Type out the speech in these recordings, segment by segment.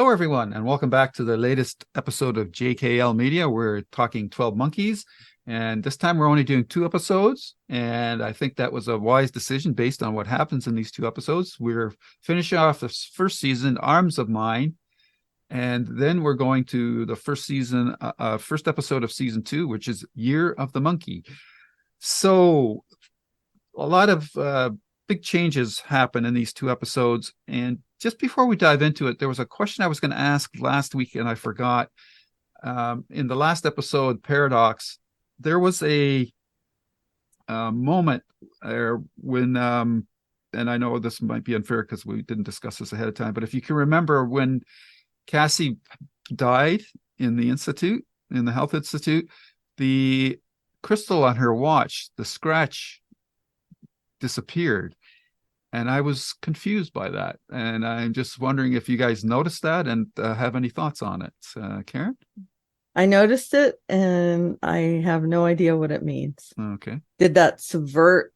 Hello, everyone, and welcome back to the latest episode of JKL Media. We're talking 12 Monkeys, and this time we're only doing 2 episodes, and I think that was a wise decision based on what happens in these 2 episodes. We're finishing off the first season, Arms of Mine, and then we're going to the first episode of season 2, which is Year of the Monkey. So a lot of big changes happen in these 2 episodes, and just before we dive into it, there was a question I was going to ask last week and I forgot. In the last episode, Paradox, there was a moment when, and I know this might be unfair because we didn't discuss this ahead of time, but if you can remember when Cassie died in the institute, in the health institute, the crystal on her watch, the scratch, disappeared. And I was confused by that. And I'm just wondering if you guys noticed that and have any thoughts on it. Karen? I noticed it and I have no idea what it means. Okay. Did that subvert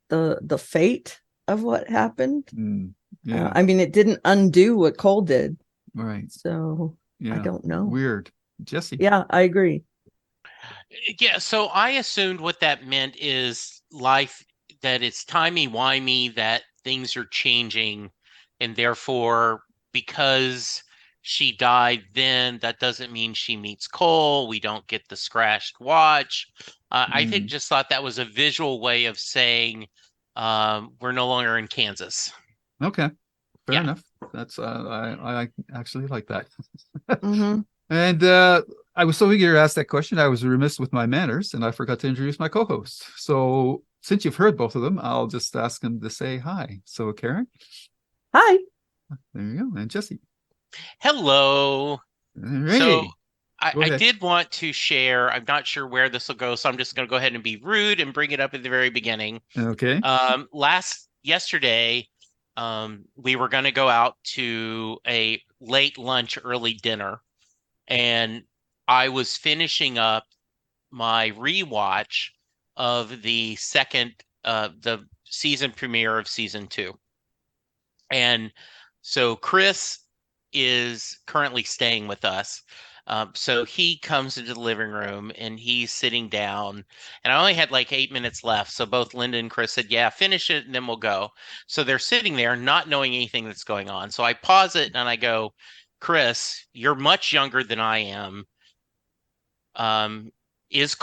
the fate of what happened? Yeah. I mean, it didn't undo what Cole did. Right. So yeah. I don't know. Weird. Jesse? Yeah, I agree. Yeah, so I assumed what that meant is life, that it's timey-wimey, that things are changing, and therefore, because she died then, that doesn't mean she meets Cole. We don't get the scratched watch. I think just thought that was a visual way of saying we're no longer in Kansas. Okay, fair enough. That's I actually like that. Mm-hmm. And I was so eager to ask that question, I was remiss with my manners, and I forgot to introduce my co-host. So since you've heard both of them, I'll just ask them to say hi. So, Karen? Hi. There you go. And Jesse? Hello. Alrighty. So I did want to share, I'm not sure where this will go, so I'm just going to go ahead and be rude and bring it up at the very beginning. Okay. Yesterday, we were going to go out to a late lunch, early dinner, and I was finishing up my rewatch of the season premiere of season 2. And so Chris is currently staying with us. So he comes into the living room and he's sitting down, and I only had like 8 minutes left. So both Linda and Chris said, yeah, finish it and then we'll go. So they're sitting there not knowing anything that's going on. So I pause it and I go, Chris, you're much younger than I am. Is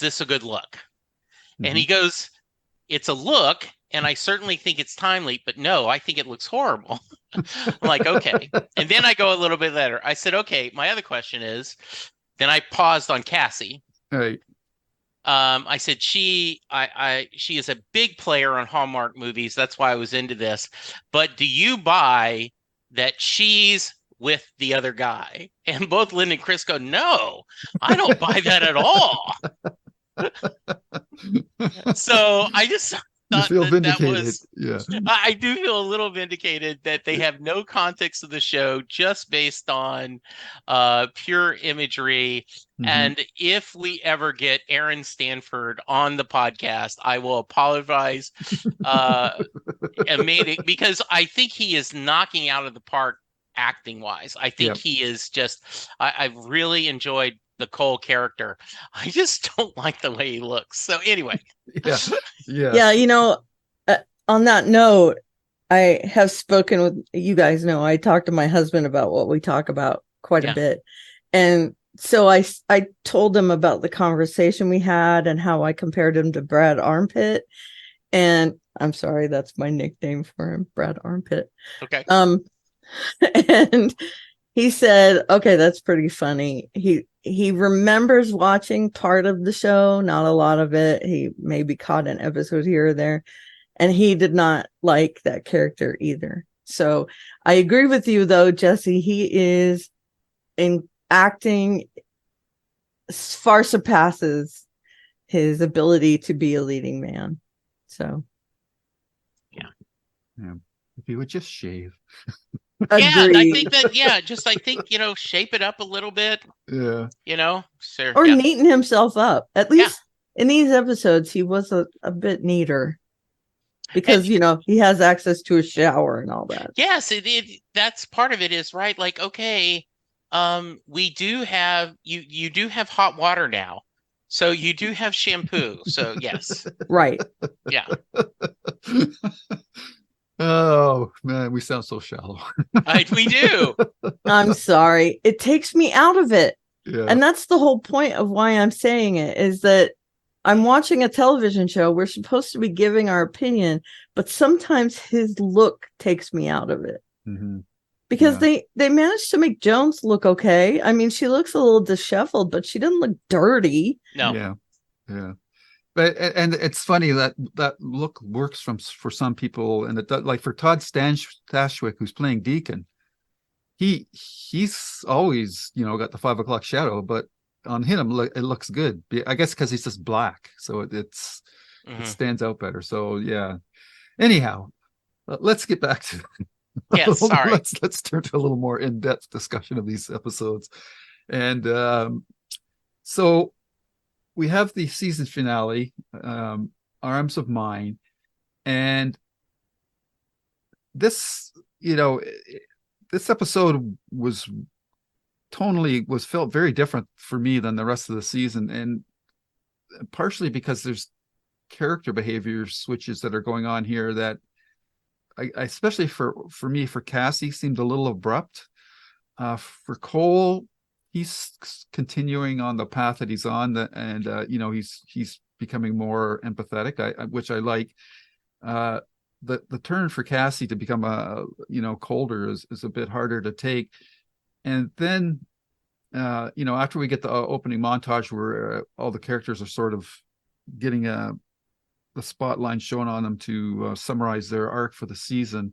this a good look? And he goes, it's a look, and I certainly think it's timely, but no, I think it looks horrible. I'm like, okay. And then I go a little bit later. I said, okay, my other question is, then I paused on Cassie. Right. I said, she is a big player on Hallmark movies. That's why I was into this. But do you buy that she's with the other guy? And both Lynn and Chris go, no, I don't buy that at all. So I just thought feel vindicated. Yeah. I do feel a little vindicated that they have no context of the show, just based on pure imagery. And if we ever get Aaron Stanford on the podcast, I will apologize because I think he is knocking out of the park acting wise. I think he is just, I've really enjoyed the Cole character. I just don't like the way he looks. So anyway. Yeah. You know, on that note, I have spoken with, you guys know, I talked to my husband about what we talk about quite a bit. And so I told him about the conversation we had and how I compared him to Brad Armpit. And I'm sorry, that's my nickname for him, Brad Armpit. Okay. And he said, okay, that's pretty funny. He remembers watching part of the show, not a lot of it. He maybe caught an episode here or there, and he did not like that character either. So I agree with you, though, Jesse. He is in acting far surpasses his ability to be a leading man. So, yeah. If he would just shave. Yeah, I think that, I think, shape it up a little bit. Yeah. So, or neaten himself up. At least in these episodes, he was a bit neater. because he has access to a shower and all that. Yes, that's part of it is right. Like, okay, we do have you do have hot water now, so you do have shampoo. So yes, Right. yeah. Oh man, we sound so shallow. We do. I'm sorry. It takes me out of it. Yeah. And that's the whole point of why I'm saying it, is that I'm watching a television show. We're supposed to be giving our opinion, but sometimes his look takes me out of it. Mhm. Because Yeah. they managed to make Jones look okay. I mean, she looks a little disheveled, but she doesn't look dirty. No. Yeah. Yeah. But and it's funny that look works for some people, and it does, like for Todd Stashwick, who's playing Deacon. He's always got the 5 o'clock shadow, but on him it looks good. I guess because he's just black, so it stands out better. So yeah. Anyhow, let's get back to Yes, sorry. let's turn to a little more in-depth discussion of these episodes, and so we have the season finale, Arms of Mine, and this this episode was felt very different for me than the rest of the season, and partially because there's character behavior switches that are going on here that I especially for me, for Cassie, seemed a little abrupt. For Cole, he's continuing on the path that he's on, and he's becoming more empathetic, which I like. The turn for Cassie to become colder is a bit harder to take. And then after we get the opening montage where all the characters are sort of getting the spotlight shown on them to summarize their arc for the season,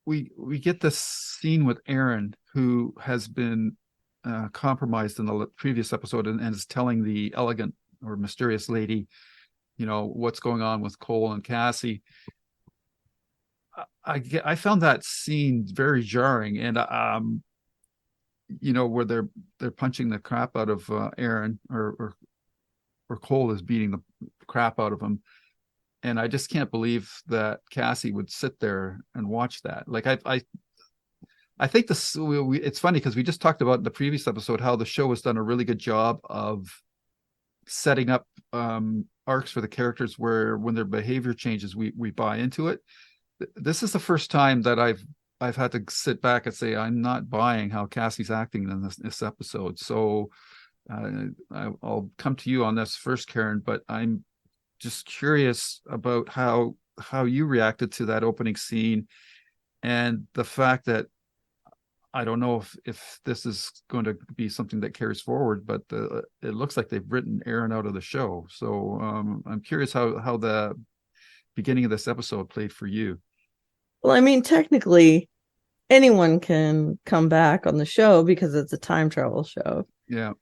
we get this scene with Aaron, who has been compromised in the previous episode, and is telling the elegant or mysterious lady what's going on with Cole and Cassie. I found that scene very jarring, and where they're punching the crap out of Aaron, or Cole is beating the crap out of him, and I just can't believe that Cassie would sit there and watch that. Like I think this it's funny because we just talked about in the previous episode how the show has done a really good job of setting up arcs for the characters where when their behavior changes, we buy into it. This is the first time that I've had to sit back and say I'm not buying how Cassie's acting in this episode. So I'll come to you on this first, Karen, but I'm just curious about how you reacted to that opening scene, and the fact that I don't know if this is going to be something that carries forward, but it looks like they've written Aaron out of the show. So I'm curious how the beginning of this episode played for you. Well, I mean, technically, anyone can come back on the show because it's a time travel show. Yeah.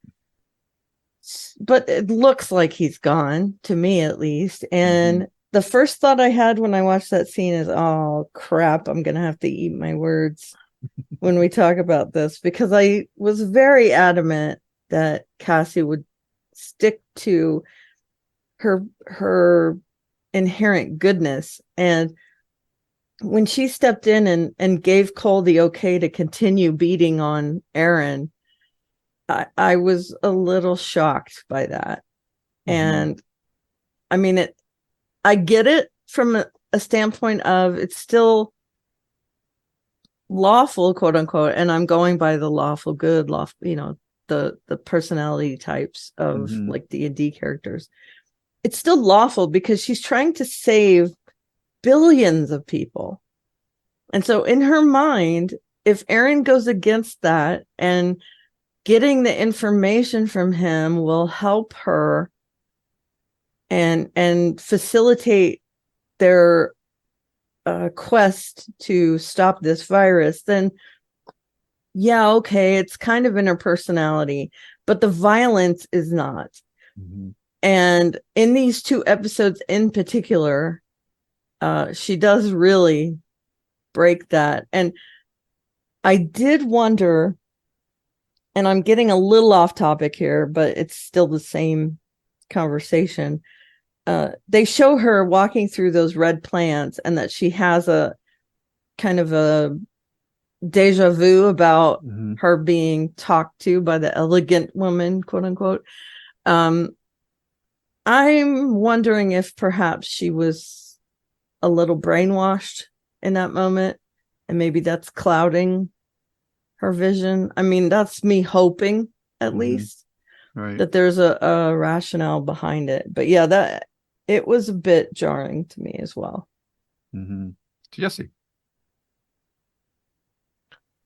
But it looks like he's gone, to me at least. And the first thought I had when I watched that scene is, oh, crap, I'm going to have to eat my words when we talk about this, because I was very adamant that Cassie would stick to her inherent goodness. And when she stepped in and gave Cole the okay to continue beating on Aaron, I was a little shocked by that. And I mean, I get it from a standpoint of it's still lawful, quote unquote, and I'm going by the lawful good, the personality types of like D&D characters. It's still lawful because she's trying to save billions of people. And so in her mind, if Aaron goes against that and getting the information from him will help her and facilitate their quest to stop this virus, then yeah, okay, it's kind of in her personality, but the violence is not. And in these two episodes in particular, she does really break that. And I did wonder, and I'm getting a little off topic here, but it's still the same conversation. they show her walking through those red plants, and that she has a kind of a deja vu about Mhm. her being talked to by the elegant woman, quote unquote. I'm wondering if perhaps she was a little brainwashed in that moment, and maybe that's clouding her vision. I mean, that's me hoping, at Mhm. least, Right. that there's a rationale behind it. But yeah, that it was a bit jarring to me as well. Mhm. Jesse.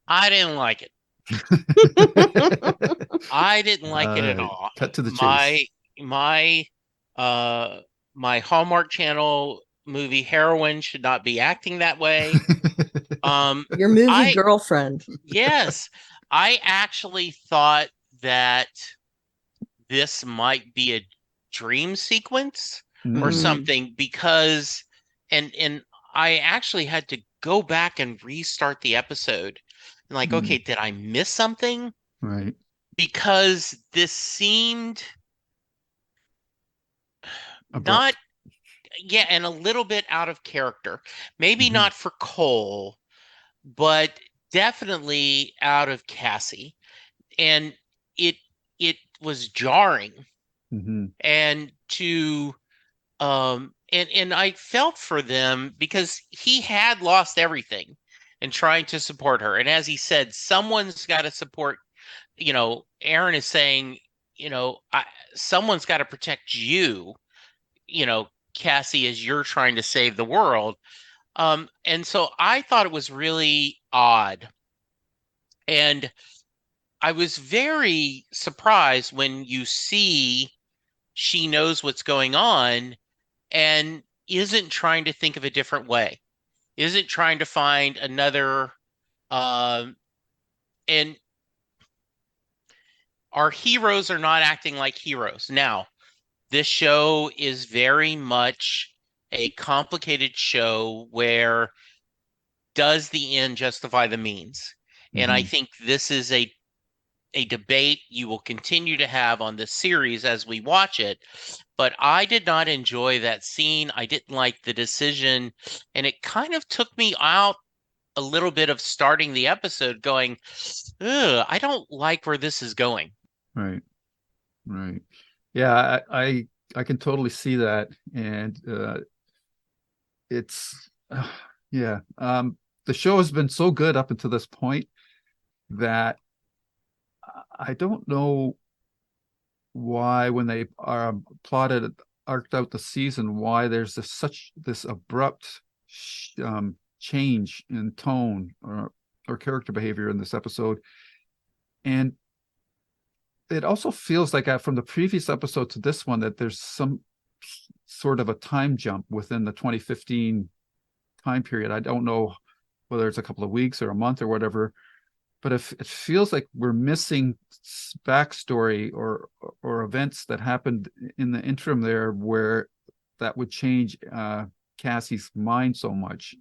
I didn't like it. I didn't like it at all. Cut to the My chase. my my Hallmark Channel movie heroine should not be acting that way. Your movie I girlfriend. yes, I actually thought that this might be a dream sequence or Mm. something, because and I actually had to go back and restart the episode. And like, okay, did I miss something? Right. Because this seemed not, Abrupt. yeah, and a little bit out of character. Maybe Mhm. not for Cole, but definitely out of Cassie. And it it was jarring. Mhm. And to and I felt for them because he had lost everything and trying to support her. And as he said, someone's got to support, Aaron is saying, someone's got to protect you, Cassie, as you're trying to save the world. And so I thought it was really odd. And I was very surprised when you see she knows what's going on and isn't trying to think of a different way, isn't trying to find another. And our heroes are not acting like heroes. Now, this show is very much a complicated show where does the end justify the means? And I Mhm. think this is a debate you will continue to have on this series as we watch it. But I did not enjoy that scene. I didn't like the decision. And it kind of took me out a little bit of starting the episode going, ugh, I don't like where this is going. Right. Right. Yeah, I can totally see that. And it's yeah. The show has been so good up until this point that I don't know why when they plotted arced out the season, why there's this abrupt change in tone or character behavior in this episode. And it also feels like from the previous episode to this one that there's some sort of a time jump within the 2015 time period. I don't know whether it's a couple of weeks or a month or whatever, but if it feels like we're missing backstory or events that happened in the interim there where that would change Cassie's mind so much.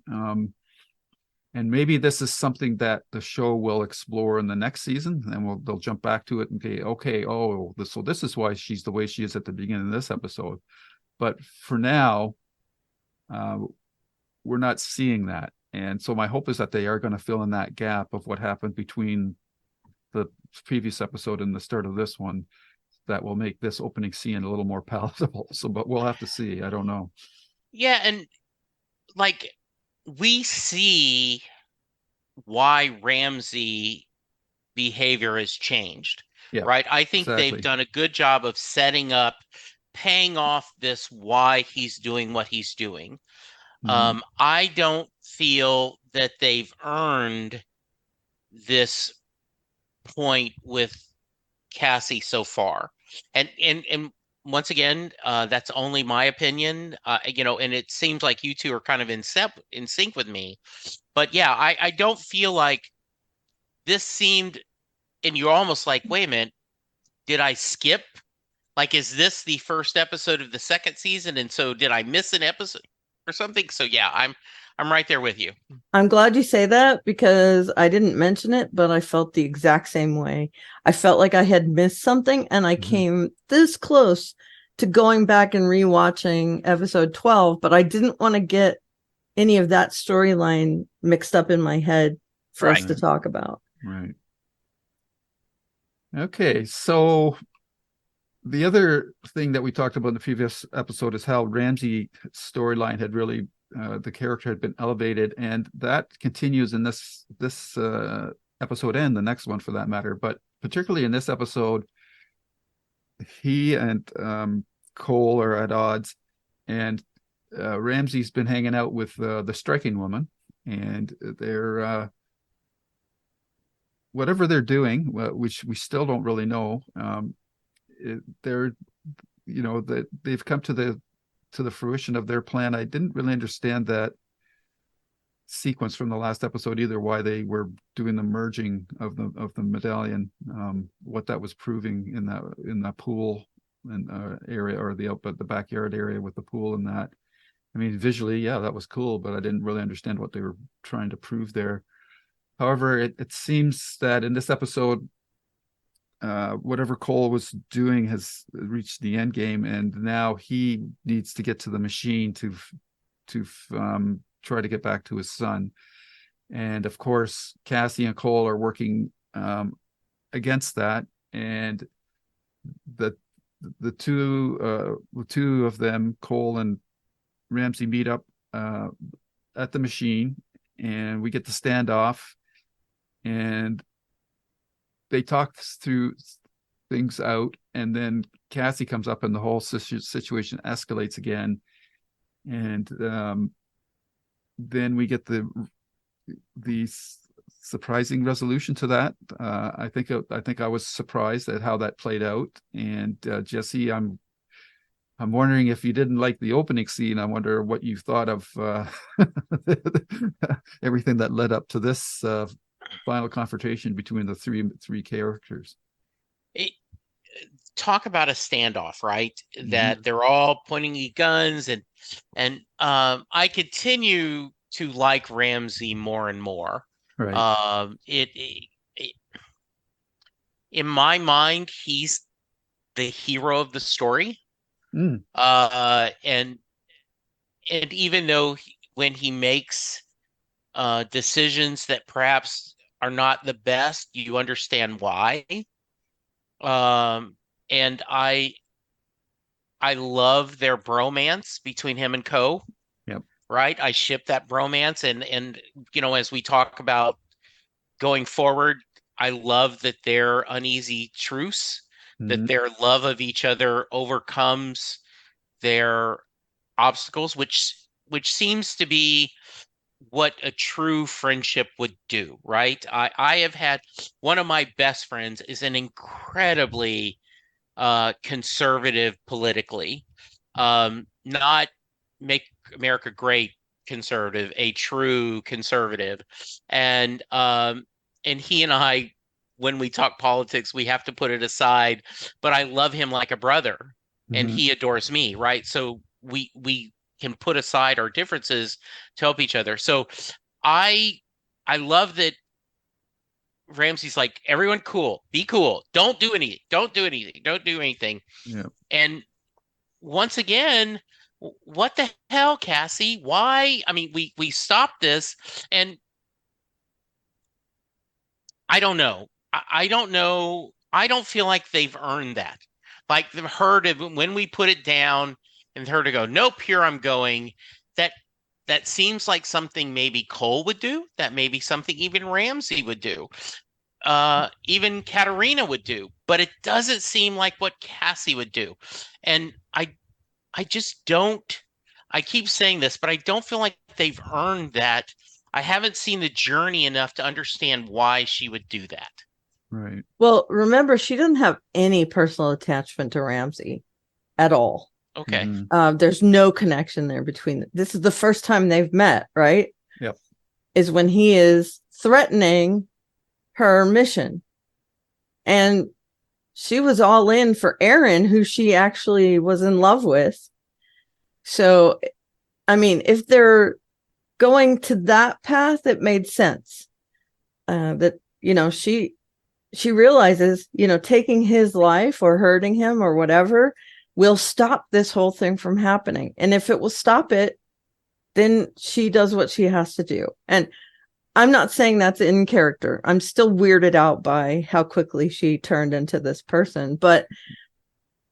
And maybe this is something that the show will explore in the next season, and they'll jump back to it and say, okay, so this is why she's the way she is at the beginning of this episode. But for now, we're not seeing that. And so my hope is that they are going to fill in that gap of what happened between the previous episode and the start of this one, that will make this opening scene a little more palatable. So, but we'll have to see. I don't know. Yeah, and like we see why Ramsey behavior has changed, Yeah, right? I think exactly. they've done a good job of setting up, paying off this why he's doing what he's doing. Mhm. I don't feel that they've earned this point with Cassie so far. And once again, that's only my opinion. And it seems like you two are kind of in sync with me. But yeah, I don't feel like this seemed, and you're almost like, wait a minute, did I skip? Like, is this the first episode of the second season? And so did I miss an episode or something? So yeah, I'm right there with you. I'm glad you say that, because I didn't mention it, but I felt the exact same way. I felt like I had missed something, and I Mhm. came this close to going back and rewatching episode 12, but I didn't want to get any of that storyline mixed up in my head for us Right. to talk about. Right. Okay, so the other thing that we talked about in the previous episode is how Ramsey storyline had really the character had been elevated, and that continues in this episode and the next one for that matter. But particularly in this episode, he and Cole are at odds, and Ramsey's been hanging out with the striking woman, and they're whatever they're doing, which we still don't really know. They're, that they've come to the fruition of their plan. I didn't really understand that sequence from the last episode either, why they were doing the merging of the medallion, what that was proving in that pool and area, or the backyard area with the pool and that. I mean, visually, yeah, that was cool, but I didn't really understand what they were trying to prove there. However, it seems that in this episode, whatever Cole was doing has reached the end game, and now he needs to get to the machine to try to get back to his son. And of course, Cassie and Cole are working against that, and the two of them, Cole and Ramsey, meet up at the machine, and we get the standoff, and they talk through things out, and then Cassie comes up and the whole situation escalates again, and then we get the surprising resolution to that. I think I was surprised at how that played out. And Jesse, I'm wondering, if you didn't like the opening scene, I wonder what you thought of everything that led up to this final confrontation between the three characters. Talk about a standoff, right? That they're all pointing at guns, and I continue to like Ramsey more and more. Right. In my mind, he's the hero of the story. Mm. And even though when he makes decisions that perhaps are not the best, you understand why. And I love their bromance between him and Co. Yep. Right? I ship that bromance, and as we talk about going forward, I love that their uneasy truce, that their love of each other overcomes their obstacles, which seems to be what a true friendship would do, right? I have had one of my best friends is an incredibly conservative politically, not make America great conservative, a true conservative, and he and I, when we talk politics, we have to put it aside, but I love him like a brother, and he adores me, right? So we can put aside our differences to help each other. So I love that Ramsey's like, everyone cool, be cool, don't do anything. Yeah. And once again, what the hell, Cassie? Why? I mean, we stopped this, and I don't know. I don't know. I don't feel like they've earned that. Like her to, when we put it down, and her to go, nope, here I'm going. That seems like something maybe Cole would do. That maybe something even Ramsey would do. Even Katerina would do. But it doesn't seem like what Cassie would do. And I just don't. I keep saying this, but I don't feel like they've earned that. I haven't seen the journey enough to understand why she would do that. Right. Well, remember, she didn't have any personal attachment to Ramsey at all. Okay. There's no connection there between. This is the first time they've met, right? Yep. Is when he is threatening her mission. And she was all in for Aaron, who she actually was in love with. So, I mean, if they're going to that path, it made sense. That, she realizes, taking his life or hurting him or whatever will stop this whole thing from happening. And if it will stop it, then she does what she has to do. And I'm not saying that's in character. I'm still weirded out by how quickly she turned into this person. But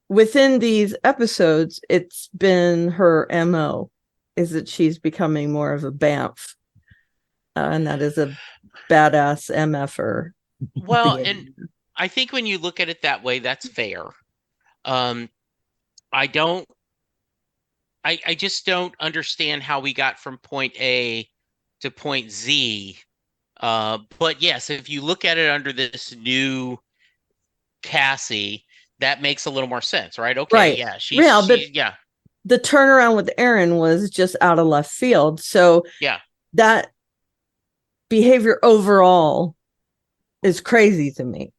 within these episodes, it's been her MO, is that she's becoming more of a BAMF. And that is a badass MFer. Well, and I think when you look at it that way, that's fair. I just don't understand how we got from point A to point Z. But yes, if you look at it under this new Cassie, that makes a little more sense, right? Okay, Right. yeah, But the turnaround with Aaron was just out of left field. So yeah, that behavior overall is crazy to me.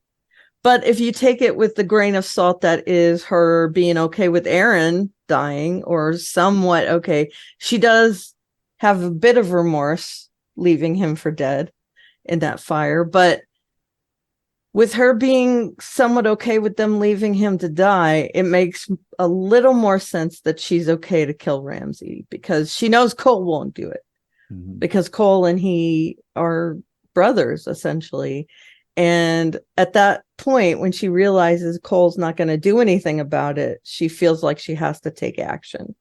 But if you take it with the grain of salt that is her being okay with Aaron dying, or somewhat okay, she does have a bit of remorse leaving him for dead in that fire. But with her being somewhat okay with them leaving him to die, it makes a little more sense that she's okay to kill Ramsay, because she knows Cole won't do it. Because Cole and he are brothers, essentially. And at that point, when she realizes Cole's not going to do anything about it, she feels like she has to take action.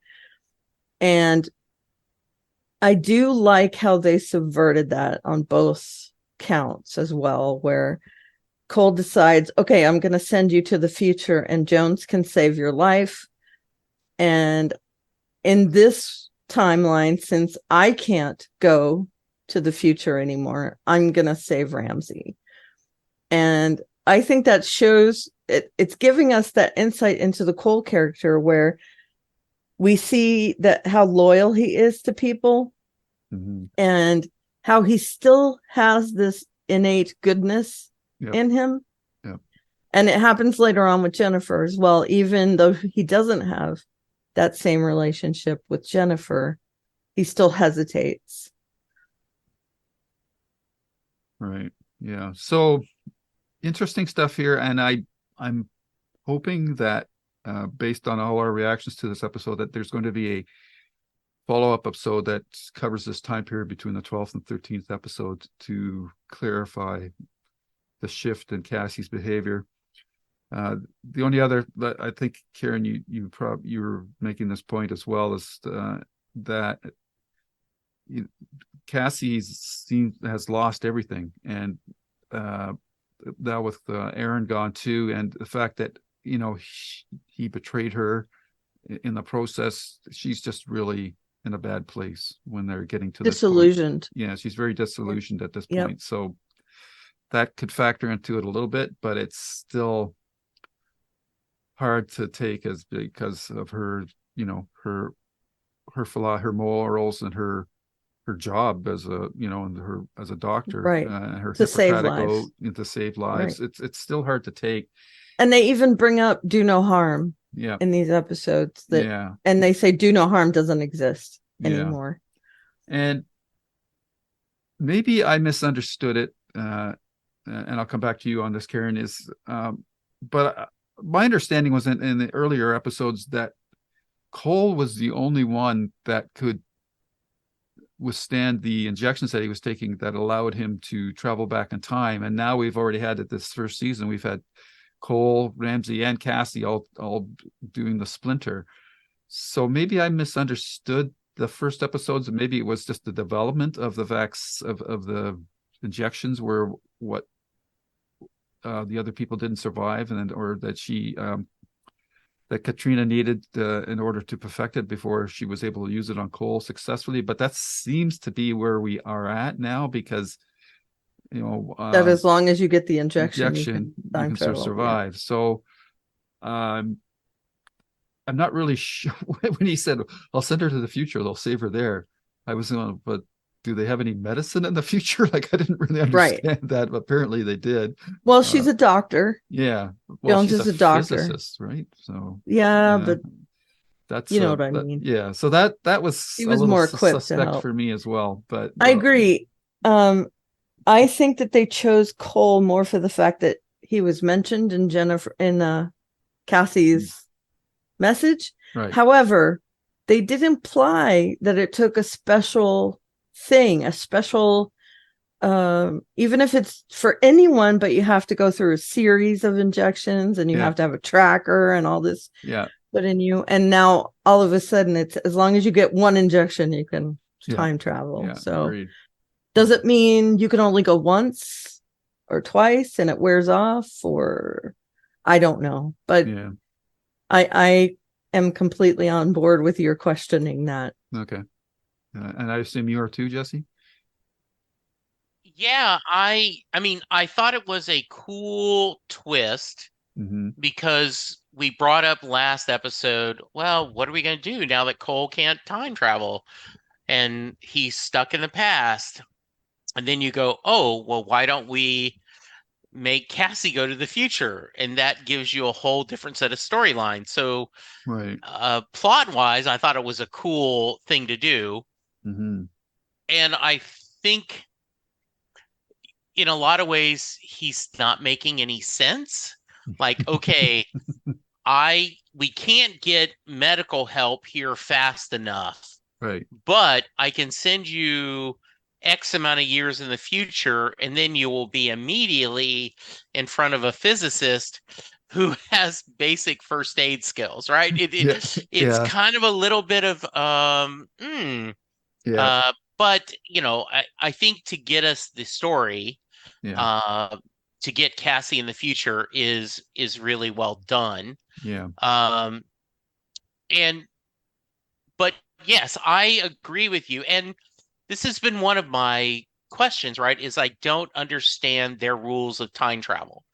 And I do like how they subverted that on both counts as well, where Cole decides, okay, I'm going to send you to the future and Jones can save your life. And in this timeline, since I can't go to the future anymore, I'm going to save Ramsay. And I think that shows it's giving us that insight into the Cole character, where we see that how loyal he is to people and how he still has this innate goodness in him. And it happens later on with Jennifer as well, even though he doesn't have that same relationship with Jennifer, he still hesitates. Right. Yeah. So interesting stuff here. And I'm hoping that based on all our reactions to this episode, that there's going to be a follow-up episode that covers this time period between the 12th and 13th episode to clarify the shift in Cassie's behavior. The only other that I think, Karen, you were making this point as well, is that Cassie has lost everything, and now with Aaron gone too, and the fact that he betrayed her in the process, she's just really in a bad place when they're getting to disillusioned. Yeah, she's very disillusioned at this point. So that could factor into it a little bit, but it's still hard to take as because of her, her morals and her job as a, and her as a doctor, right? Her to save lives. To save lives. Right. It's still hard to take. And they even bring up do no harm. Yeah. In these episodes and they say do no harm doesn't exist anymore. And maybe I misunderstood it. And I'll come back to you on this, Karen, but my understanding was in the earlier episodes that Cole was the only one that could withstand the injections that he was taking that allowed him to travel back in time. And now we've already had it this first season. We've had Cole, Ramsay, and Cassie all doing the splinter. So maybe I misunderstood the first episodes, and maybe it was just the development of the of the injections were what the other people didn't survive, or that that Katrina needed in order to perfect it before she was able to use it on Cole successfully. But that seems to be where we are at now, because that as long as you get the injection you can sort of survive. So I'm not really sure when he said, I'll send her to the future, they'll save her there. I was going, but do they have any medicine in the future? Like, I didn't really understand that, but apparently they did. Well, she's a doctor. Yeah. Well, Jones is a doctor. Physicist, right? So but that's what I mean. Yeah. So that was he was more equipped suspect for me as well. But I agree. I think that they chose Cole more for the fact that he was mentioned in Cassie's message. Right. However, they did imply that it took a special thing, a special, even if it's for anyone, but you have to go through a series of injections and you Yeah. have to have a tracker and all this Yeah. put in you. And now all of a sudden, it's as long as you get one injection, you can Yeah. time travel. Yeah. So Agreed. does it mean you can only go once or twice and it wears off, or I don't know, but Yeah. I am completely on board with your questioning that. Okay. And I assume you are too, Jesse? Yeah, I mean, I thought it was a cool twist Mm-hmm. because we brought up last episode, well, what are we going to do now that Cole can't time travel and he's stuck in the past? And then you go, oh, well, why don't we make Cassie go to the future? And that gives you a whole different set of storylines. So, Right. plot wise, I thought it was a cool thing to do. Mm-hmm. And I think in a lot of ways, he's not making any sense. Like, okay, we can't get medical help here fast enough, Right. but I can send you X amount of years in the future, and then you will be immediately in front of a physicist who has basic first aid skills, right? Yeah. It's Yeah. kind of a little bit of Yeah. but I think to get us the story, Yeah. to get Cassie in the future is really well done. Yeah. But yes, I agree with you. And this has been one of my questions, right? Is I don't understand their rules of time travel.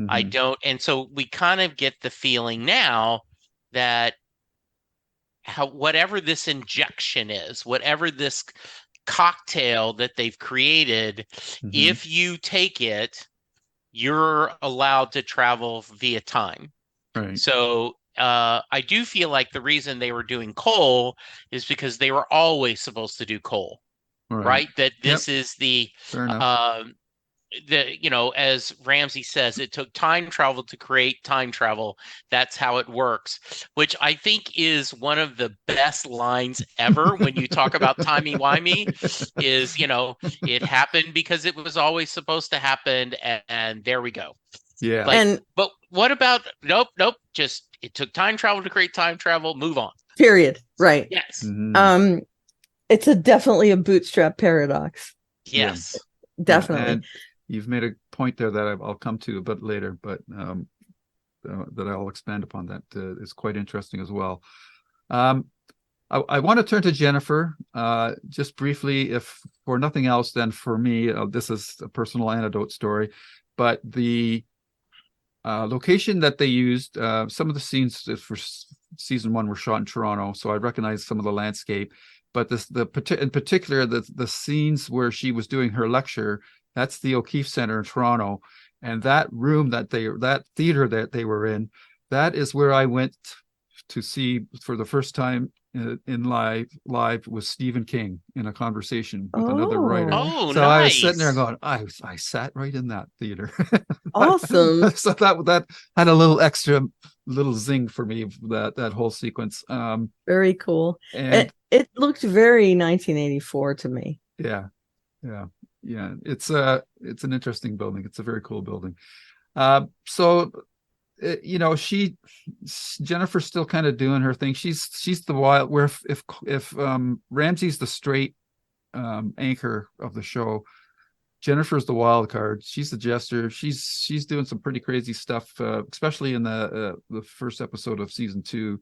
I Mhm. don't. And so we kind of get the feeling now that whatever this injection is, whatever this cocktail that they've created, Mhm. if you take it, you're allowed to travel via time. Right. So I do feel like the reason they were doing Cole is because they were always supposed to do Cole, right? That this is Fair enough. as Ramsey says, it took time travel to create time travel. That's how it works, which I think is one of the best lines ever when you talk about timey-wimey is, it happened because it was always supposed to happen, and there we go. Yeah. And But what about, nope, just it took time travel to create time travel, move on. period. Right. Yes. Mhm. It's definitely a bootstrap paradox. Yes. Definitely. And you've made a point there that I'll come to a bit later, but that I'll expand upon. That is quite interesting as well. I want to turn to Jennifer just briefly, if for nothing else, then for me, this is a personal anecdote story, but the location that they used, some of the scenes for season 1 were shot in Toronto, so I recognize some of the landscape. But in particular, the scenes where she was doing her lecture, that's the O'Keefe Center in Toronto, and that room that theater that they were in, that is where I went to see for the first time in live with Stephen King in a conversation with another writer. Oh, So nice. I was sitting there going, I sat right in that theater. Awesome. So that had a little zing for me, that whole sequence. Very cool. And It looked very 1984 to me. yeah. It's an interesting building. It's a very cool building. So Jennifer's still kind of doing her thing. She's the wild, where if Ramsey's the straight anchor of the show, Jennifer's the wild card. She's the jester. She's doing some pretty crazy stuff, especially in the first episode of season 2.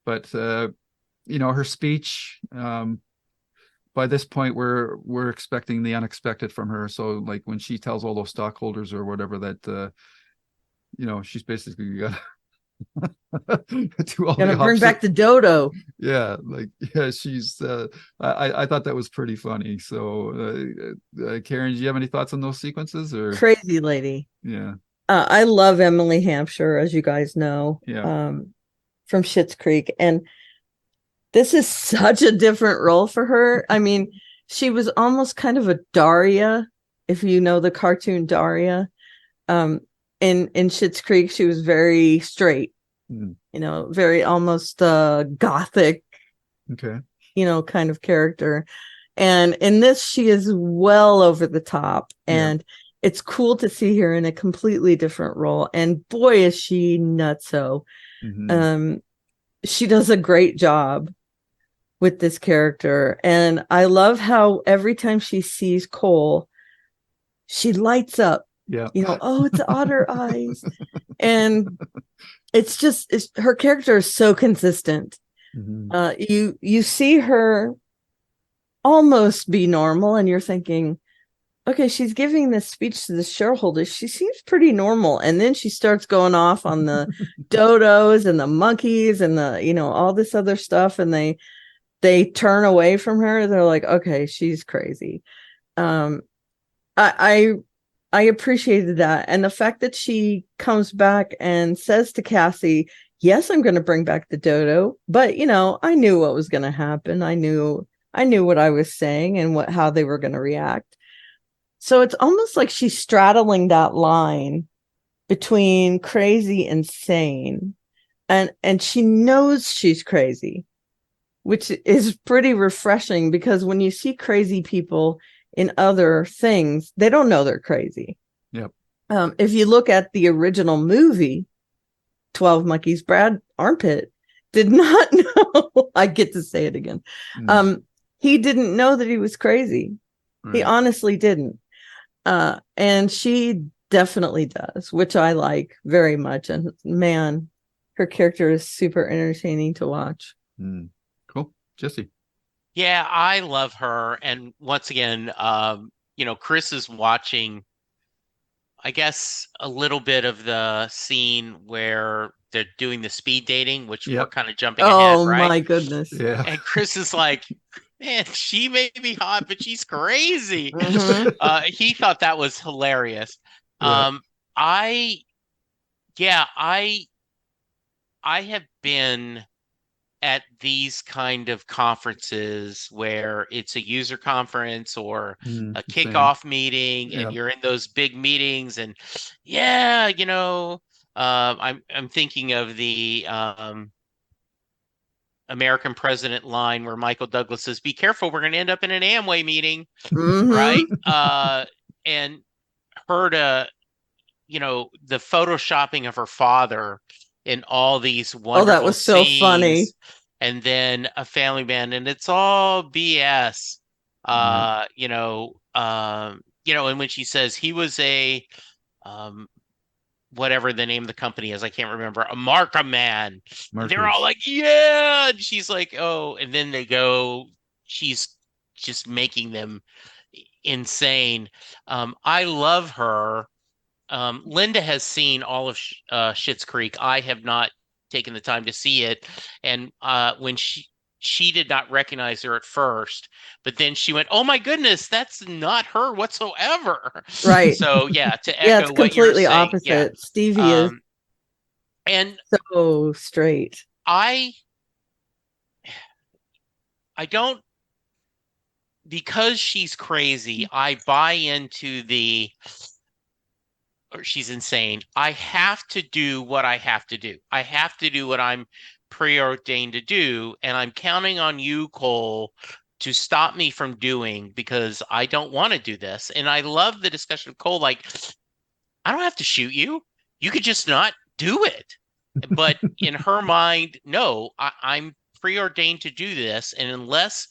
But her speech, by this point we're expecting the unexpected from her. So like when she tells all those stockholders or whatever that she's basically got do all Gonna the bring opposite. back the dodo. Yeah, she's I thought that was pretty funny. So Karen, do you have any thoughts on those sequences? Or Crazy lady. Yeah. I love Emily Hampshire, as you guys know. Yeah. From Schitt's Creek, and this is such a different role for her. I mean, she was almost kind of a Daria, if you know the cartoon Daria. In Schitt's Creek, she was very straight. Mhm. very almost gothic, Okay. kind of character. And in this, she is well over the top. Yeah. And it's cool to see her in a completely different role. And boy, is she nutso. Mhm. She does a great job with this character. And I love how every time she sees Cole, she lights up, Yeah. oh, it's otter eyes. And her character is so consistent. Mhm. You see her almost be normal, and you're thinking, okay, she's giving this speech to the shareholders. She seems pretty normal. And then she starts going off on the dodos and the monkeys and all this other stuff. And they turn away from her. They're like, okay, she's crazy. Um, I appreciated that. And the fact that she comes back and says to Cassie, yes, I'm going to bring back the dodo, but I knew what was going to happen. I knew what I was saying and how they were going to react. So it's almost like she's straddling that line between crazy and sane. And she knows she's crazy, which is pretty refreshing, because when you see crazy people in other things, they don't know they're crazy. Yep. If you look at the original movie, 12 Monkeys, Brad Armpit did not know. I get to say it again. Mm. He didn't know that he was crazy. He Right. honestly didn't. And she definitely does, which I like very much. And man, her character is super entertaining to watch. Mm. Cool. Jesse. Yeah, I love her. And once again, Chris is watching, I guess, a little bit of the scene where they're doing the speed dating, which we're Yep. kind of jumping ahead, Oh right? my goodness. Yeah. And Chris is like, man, she may be hot, but she's crazy. Mhm. He thought that was hilarious. Yeah. I yeah, I have been at these kind of conferences where it's a user conference or Mm. a Same. kickoff meeting, and Yeah. you're in those big meetings, and yeah, I'm thinking of the American president line where Michael Douglas says, "Be careful, we're going to end up in an Amway meeting," right? Mhm. And her to, the photoshopping of her father in all these Oh, that wonderful was so funny. scenes, and then a family man, and it's all BS. Yeah. And when she says he was a um whatever the name of the company is, I can't remember, a Markham man. And they're all Markers. like, yeah. And she's like, oh, and then she's just making them insane. I love her. Linda has seen all of Schitt's Creek. I have not taken the time to see it. And when she did not recognize her at first, but then she went, "Oh my goodness, that's not her whatsoever." Right. So yeah, to Yeah, it's echo what you're completely saying, yeah. opposite. Stevie is Um, and so straight. I I don't, because she's crazy, I buy into or she's insane. I have to do what I have to do. I have to do what I'm preordained to do. And I'm counting on you, Cole, to stop me from doing, because I don't want to do this. And I love the discussion of Cole, like, I don't have to shoot you. You could just not do it. But in her mind, no, I'm preordained to do this. And unless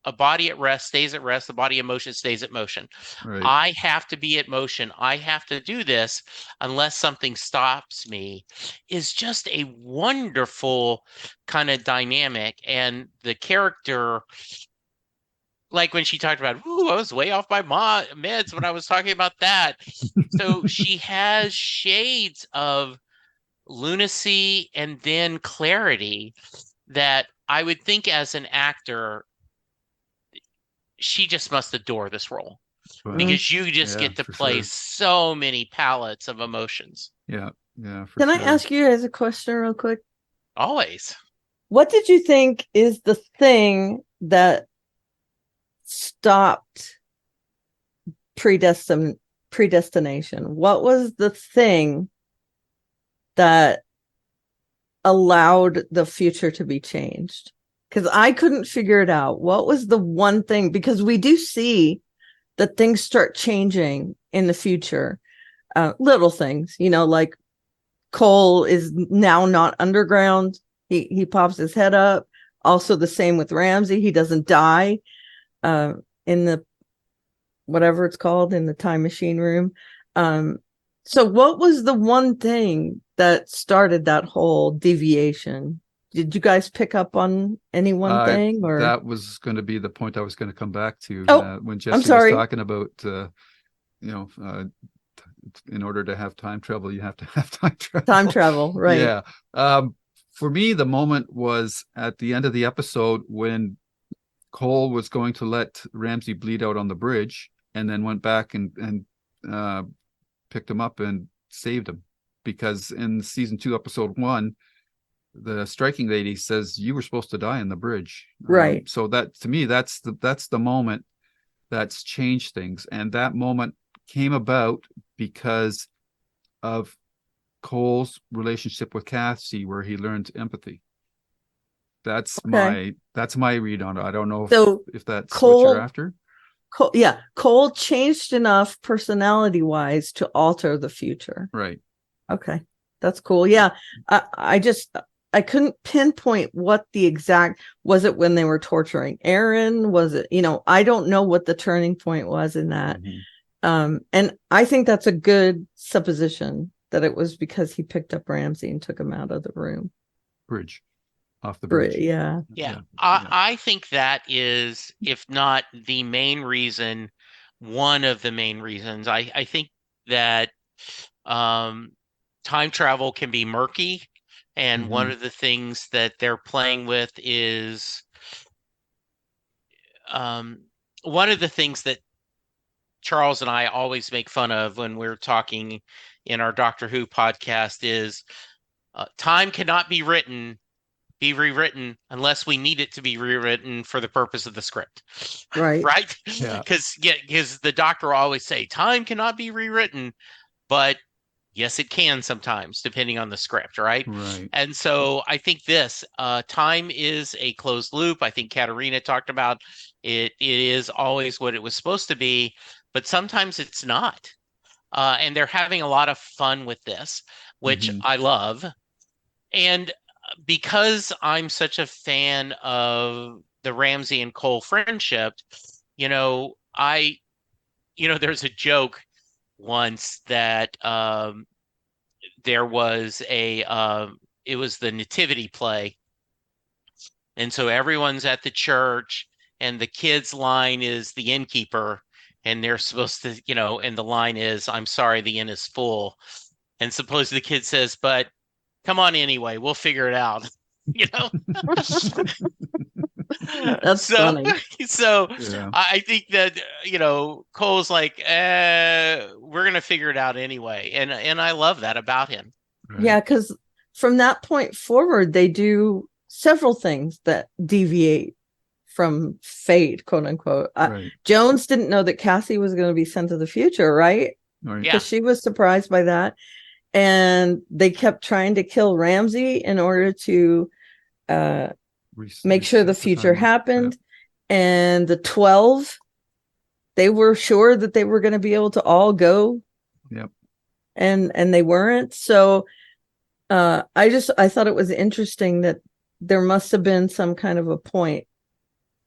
a body at rest stays at rest, the body in motion stays at motion. Right. I have to be at motion. I have to do this unless something stops me, is just a wonderful kind of dynamic. And the character, like when she talked about, ooh, I was way off my meds when I was talking about that. So she has shades of lunacy and then clarity that I would think as an actor, she just must adore this role, Well, because you just yeah, get to for play sure. so many palettes of emotions. Yeah. Yeah, for Can I sure. ask you guys a question real quick? Always. What did you think is the thing that stopped predestination? What was the thing that allowed the future to be changed? Because I couldn't figure it out. What was the one thing? Because we do see that things start changing in the future. Little things, like Cole is now not underground. He pops his head up. Also the same with Ramsey. He doesn't die in the whatever it's called, in the time machine room. So what was the one thing that started that whole deviation? Did you guys pick up on any one thing, or that was going to be the point I was going to come back to when Jesse I'm sorry. was talking about in order to have time travel, you have to have time travel. Time travel, right? Yeah. For me, the moment was at the end of the episode when Cole was going to let Ramsey bleed out on the bridge, and then went back and picked him up and saved him. Because in season 2, episode 1, the striking lady says you were supposed to die on the bridge. Right. So that, to me, that's the moment that's changed things. And that moment came about because of Cole's relationship with Cassie, where he learned empathy. That's my read on it. I don't know if that's what you're after. Cole changed enough personality wise to alter the future. Right. Okay. That's cool. Yeah. I couldn't pinpoint what the exact, was it when they were torturing Aaron? Was it, I don't know what the turning point was in that. Mm-hmm. And I think that's a good supposition that it was because he picked up Ramsey and took him out of the room. Off the bridge. Yeah. I think that is, if not the main reason, one of the main reasons. I think that time travel can be murky. And one of the things that they're playing with is one of the things that Charles and I always make fun of when we're talking in our Doctor Who podcast is time cannot be rewritten unless we need it to be rewritten for the purpose of the script. Right. Right? Yeah. Because the Doctor will always say time cannot be rewritten, but yes, it can sometimes, depending on the script, right? Right. And so I think this time is a closed loop. I think Katarina talked about it. It is always what it was supposed to be, but sometimes it's not. And they're having a lot of fun with this, which I love. And because I'm such a fan of the Ramsey and Cole friendship, there's a joke once that there was it was the nativity play, and so everyone's at the church and the kids' line is the innkeeper, and they're supposed to, and the line is, "I'm sorry, the inn is full," and suppose the kid says, "But come on anyway, we'll figure it out." That's funny. So yeah. I think that Cole's like, we're gonna figure it out anyway, and I love that about him. Right. Yeah, because from that point forward, they do several things that deviate from fate, quote unquote. Right. Jones didn't know that Cassie was going to be sent to the future, right? Because she was surprised by that. And they kept trying to kill Ramsey in order to make sure the future happened. Yeah. And the 12, they were sure that they were going to be able to all go. Yep. And they weren't. So I thought it was interesting that there must have been some kind of a point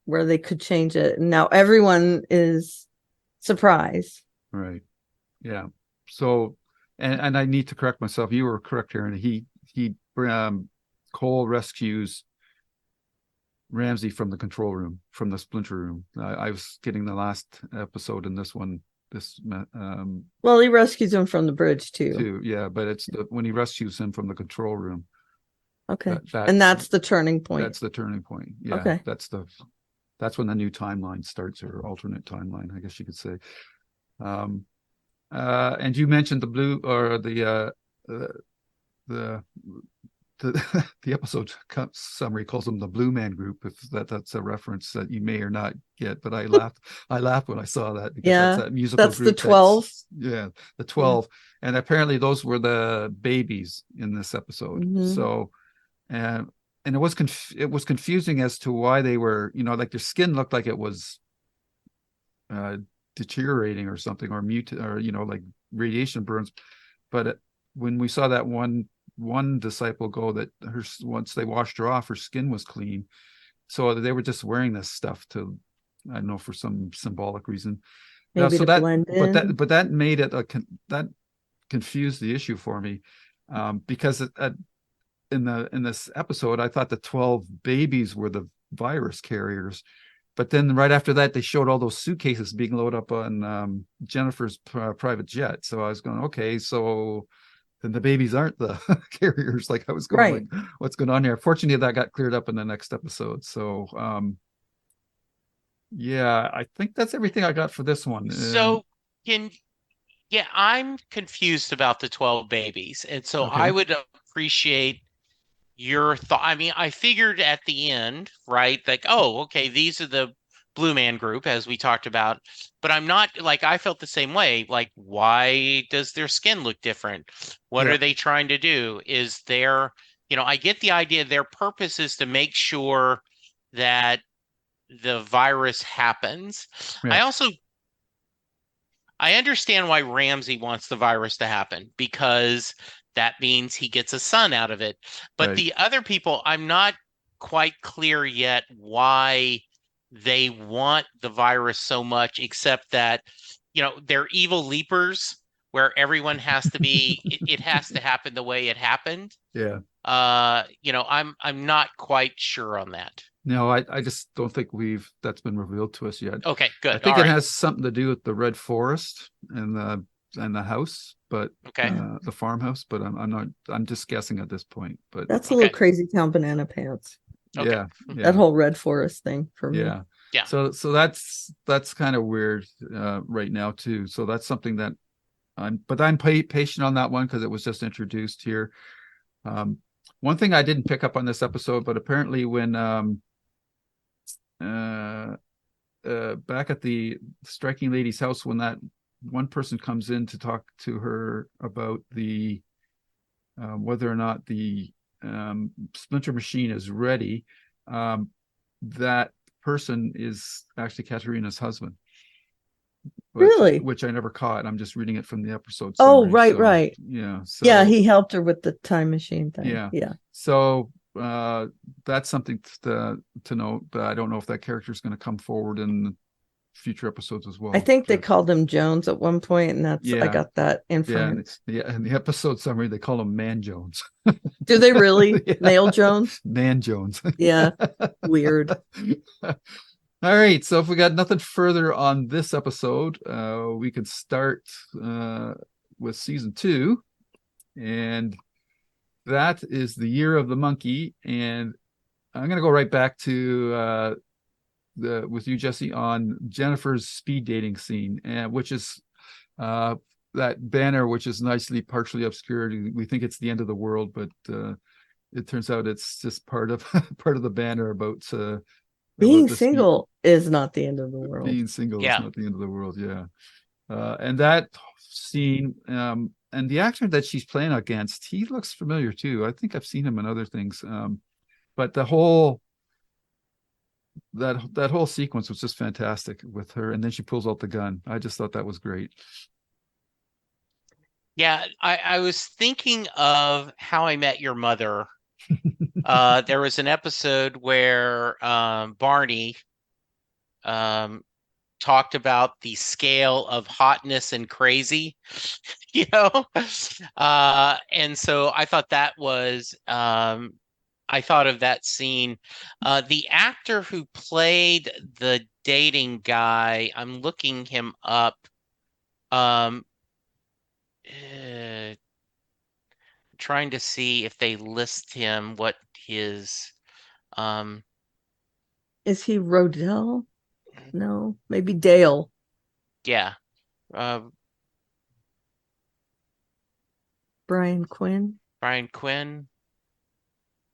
where they could change it. And now everyone is surprised. Right. Yeah. So, and I need to correct myself. You were correct, Aaron. Cole rescues Ramsey from the control room, from the splinter room. I was getting the last episode in this one. Well, he rescues him from the bridge too. Yeah, but it's when he rescues him from the control room. Okay. And that's the turning point. That's the turning point. Yeah. Okay. That's when the new timeline starts, or alternate timeline, I guess you could say. And you mentioned the blue, or the episode summary calls them the Blue Man Group. If that's a reference that you may or not get, but I laughed when I saw that, because that's that musical that's group. The 12. The 12, and apparently those were the babies in this episode. So and it was confusing as to why they were, like their skin looked like it was deteriorating or something, or or like radiation burns. But when we saw that one disciple go, that once they washed her off, her skin was clean. So they were just wearing this stuff to, I don't know, for some symbolic reason. Maybe So to blend in. but that made it that confused the issue for me, because in this episode, I thought the 12 babies were the virus carriers, but then right after that, they showed all those suitcases being loaded up on Jennifer's private jet. So I was going, okay, so then the babies aren't the carriers. Like I was going, Right. like, what's going on here? Fortunately, that got cleared up in the next episode. So yeah, I think that's everything I got for this one. So yeah, I'm confused about the 12 babies. And so Okay. I would appreciate your thought. I mean, I figured at the end, right? Like, oh, okay, these are the Blue Man Group, as we talked about. But I'm not like, I felt the same way. Like, why does their skin look different? What Yeah. are they trying to do? Is there, I get the idea their purpose is to make sure that the virus happens. Yeah. I understand why Ramsey wants the virus to happen, because that means he gets a son out of it. But Right. the other people, I'm not quite clear yet why they want the virus so much, except that, they're evil leapers where everyone has to be, it has to happen the way it happened. Yeah. I'm not quite sure on that. No, I just don't think that's been revealed to us yet. Okay, good. I think All it right. has something to do with the Red Forest and the house, but Okay. the farmhouse. But I'm not. I'm just guessing at this point. But That's a Okay. little crazy town banana pants. Okay. yeah, That whole Red Forest thing for me. yeah. Yeah. So that's kind of weird right now too. So that's something that I'm patient on that one because it was just introduced here. One thing I didn't pick up on this episode, but apparently when back at the striking lady's house, when that one person comes in to talk to her about the whether or not the splinter machine is ready, that person is actually Katerina's husband. Really? Which I never caught. I'm just reading it from the episode Oh, summary. right, So, right. Yeah. So, Yeah, he helped her with the time machine thing. Yeah. Yeah. So that's something to note, but I don't know if that character is going to come forward in future episodes as well. I think they But, called him Jones at one point, and I Yeah. got that yeah, inference. in the episode summary they call him Man Jones. Do they really? Yeah. Nail Jones? Man Jones. Yeah. Weird. All right, so if we got nothing further on this episode, we could start with season 2, and that is the Year of the Monkey. And I'm going to go right back to with you, Jesse, on Jennifer's speed dating scene, which is that banner, which is nicely partially obscured. We think it's the end of the world, but it turns out it's just part of the banner about Being the single is not the end of the world. being single Yeah. is not the end of the world. Yeah. And that scene, and the actor that she's playing against, he looks familiar too. I think I've seen him in other things. But the whole that whole sequence was just fantastic with her, and then she pulls out the gun. I just thought that was great. Yeah, I was thinking of How I Met Your Mother. There was an episode where Barney talked about the scale of hotness and crazy, and so I thought that was I thought of that scene. The actor who played the dating guy, I'm looking him up. Trying to see if they list him, what his Is he Rodell? No, maybe Dale. yeah. Brian Quinn. Brian Quinn.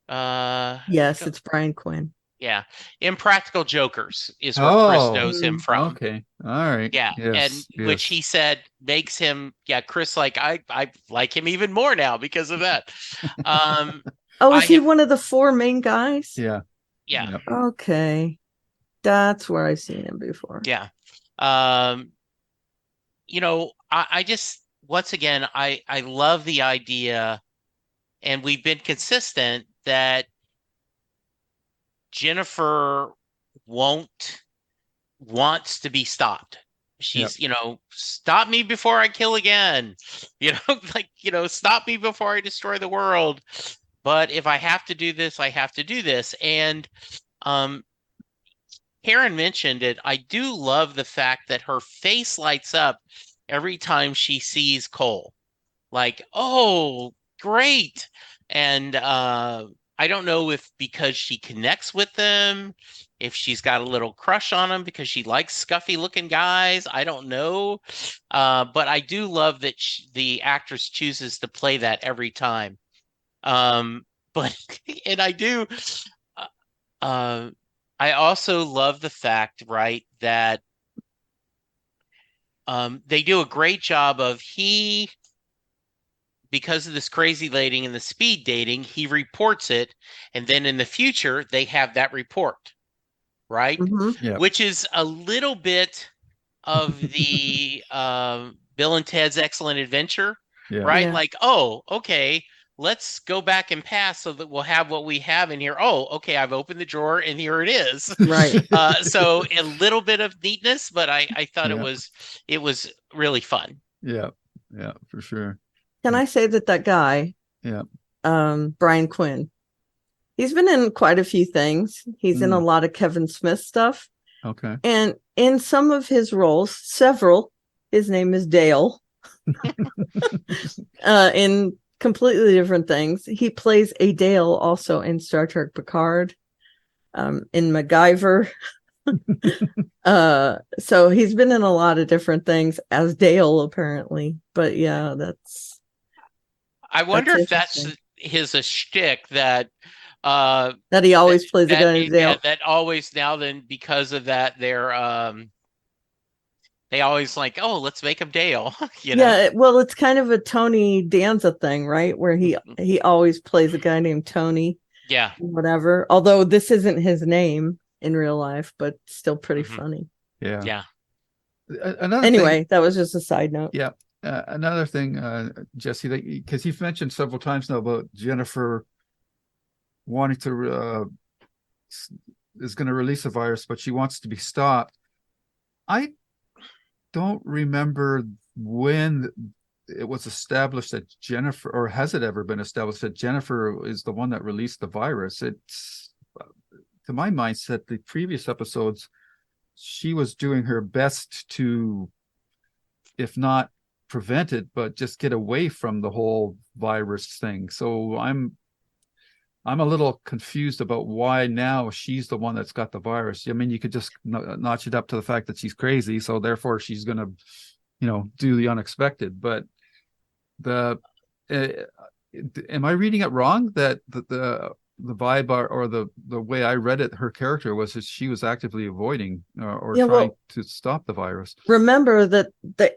Yes, it's Brian Quinn. Yeah. Impractical Jokers is where Chris knows him from. Okay. All right. Yeah. Yes, And which he said makes him, Chris, like I like him even more now because of that. Oh, I is he have- one of the four main guys? Yeah. Yeah. Yep. Okay. That's where I've seen him before. Yeah. Um, I just, once again, I love the idea, and we've been consistent that Jennifer wants to be stopped. She's, stop me before I kill again. Stop me before I destroy the world. But if I have to do this, I have to do this. And um, Karen mentioned it. I do love the fact that her face lights up every time she sees Cole. Like, oh, great. And I don't know if because she connects with them, if she's got a little crush on him because she likes scuffy looking guys. I don't know. But I do love that the actress chooses to play that every time. But, and I do, uh, I also love the fact, right, that they do a great job of because of this crazy dating and the speed dating, he reports it. And then in the future, they have that report, right? Mhm. Yeah. Which is a little bit of the Bill and Ted's Excellent Adventure, Yeah. right? Yeah. Like, oh, okay, let's go back and pass so that we'll have what we have in here. Oh, okay, I've opened the drawer and here it is. Right. So a little bit of neatness, but I thought Yeah. it was really fun. Yeah. Yeah, for sure. Can I say that guy, Yeah. Brian Quinn, he's been in quite a few things. He's in a lot of Kevin Smith stuff. Okay. And in some of his roles, several, his name is Dale, in completely different things. He plays a Dale also in Star Trek Picard, in MacGyver. So he's been in a lot of different things as Dale, apparently. But yeah, I wonder if interesting. that's his a shtick that that he always plays a guy named Dale. that always now then because of that they always like, oh, let's make him Dale. Yeah, well, it's kind of a Tony Danza thing, right? Where he always plays a guy named Tony. Yeah. Whatever. Although this isn't his name in real life, but still pretty funny. Yeah. Yeah. Anyway, that was just a side note. Yeah. Another thing, Jesse, because you've mentioned several times now about Jennifer wanting to is going to release a virus, but she wants to be stopped. I don't remember when it was established that Jennifer, or has it ever been established that Jennifer is the one that released the virus? It's, to my mindset, the previous episodes, she was doing her best to, if not prevent it, but just get away from the whole virus thing. So I'm a little confused about why now she's the one that's got the virus. I mean, you could just notch it up to the fact that she's crazy, so therefore she's going to, do the unexpected. But am I reading it wrong that the vibe or the way I read it, her character was that she was actively avoiding or trying to stop the virus? Remember that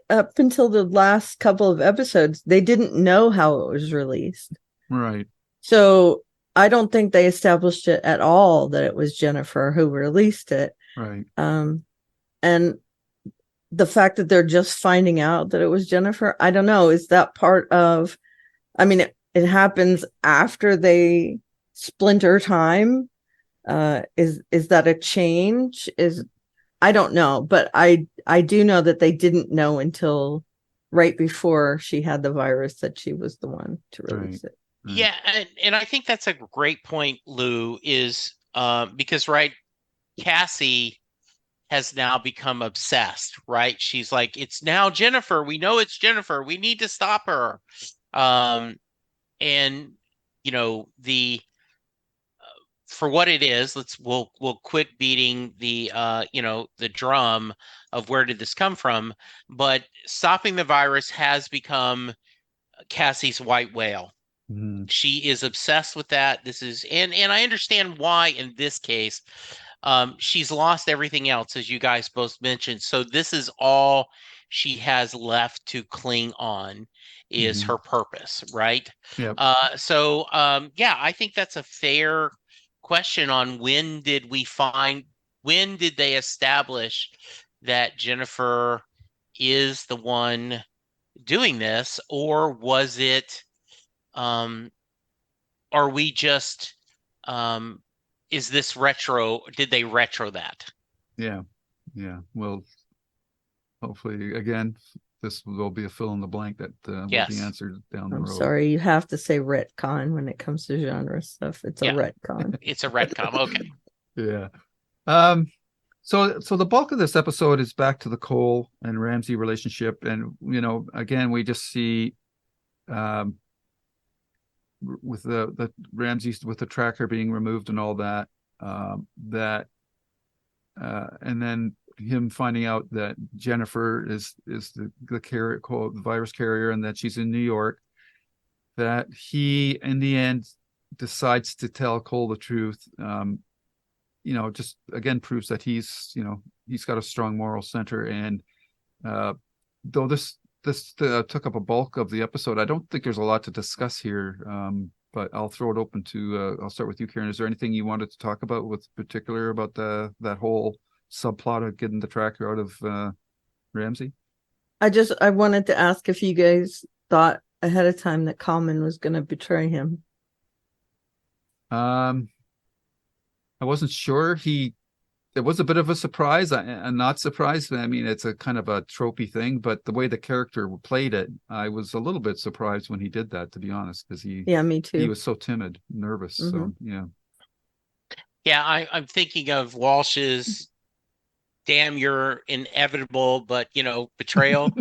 up until the last couple of episodes, they didn't know how it was released. Right. So I don't think they established it at all that it was Jennifer who released it. Right. And the fact that they're just finding out that it was Jennifer, I don't know. Is that part of, I mean, it happens after they splinter time. Is that a change? I don't know, but I do know that they didn't know until right before she had the virus that she was the one to release it. Yeah, and I think that's a great point, Lou, is because, right, Cassie has now become obsessed, right? She's like, it's now Jennifer. We know it's Jennifer. We need to stop her. And for what it is, we'll quit beating the the drum of where did this come from, but stopping the virus has become Cassie's white whale. She is obsessed with that. This is, and I understand why in this case. She's lost everything else, as you guys both mentioned. So this is all she has left to cling on is Mhm. her purpose, right? Yep. Yeah, I think that's a fair question on when did they establish that Jennifer is the one doing this, or was it, are we just, um, is this retro? Did they retro that? Yeah. Yeah. Well, hopefully, again, this will be a fill in the blank that will be Yes. answered down the I'm road. sorry, you have to say retcon when it comes to genre stuff. It's a Yeah. retcon. It's a retcon. Okay. Yeah. So the bulk of this episode is back to the Cole and Ramsey relationship, and again, we just see with the Ramsey's with the tracker being removed and all that, and then him finding out that Jennifer is the carrier, the virus carrier, and that she's in New York. That he, in the end, decides to tell Cole the truth. Just again proves that he's got a strong moral center. And though this took up a bulk of the episode, I don't think there's a lot to discuss here. But I'll throw it open to I'll start with you, Karen. Is there anything you wanted to talk about with particular about that whole subplot of getting the tracker out of Ramsey? I wanted to ask if you guys thought ahead of time that Common was going to betray him. I wasn't sure. It was a bit of a surprise. I'm not surprised. I mean, it's a kind of a tropey thing, but the way the character played it, I was a little bit surprised when he did that, to be honest, because me too. He was so timid, nervous. So yeah. Yeah, I'm thinking of Walsh's "damn, you're inevitable," but betrayal.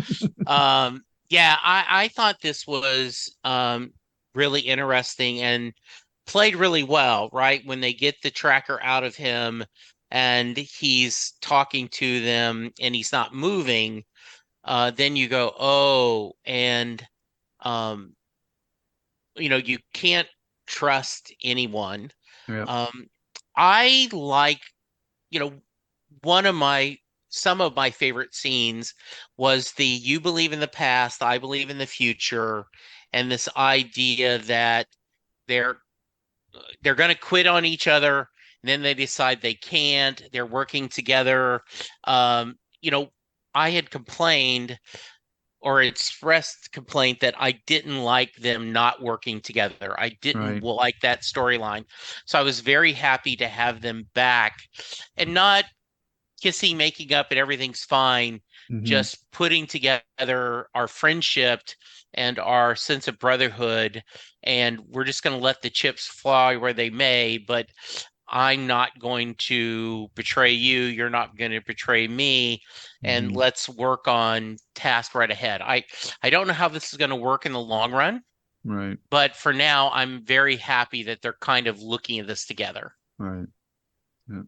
Yeah, I thought this was really interesting and played really well, right? When they get the tracker out of him and he's talking to them and he's not moving, then you go, oh, and you can't trust anyone. Yeah. I like, some of my favorite scenes was the "you believe in the past, I believe in the future," and this idea that they're going to quit on each other, and then they decide they can't. They're working together. I had complained or expressed complaint that I didn't like them not working together. I didn't like that storyline. So I was very happy to have them back and not kissing, making up, and everything's fine. Just putting together our friendship and our sense of brotherhood, and we're just going to let the chips fly where they may, but I'm not going to betray you. You're not going to betray me. And let's work on task right ahead. I don't know how this is going to work in the long run. Right. But for now, I'm very happy that they're kind of looking at this together. Right. Yeah.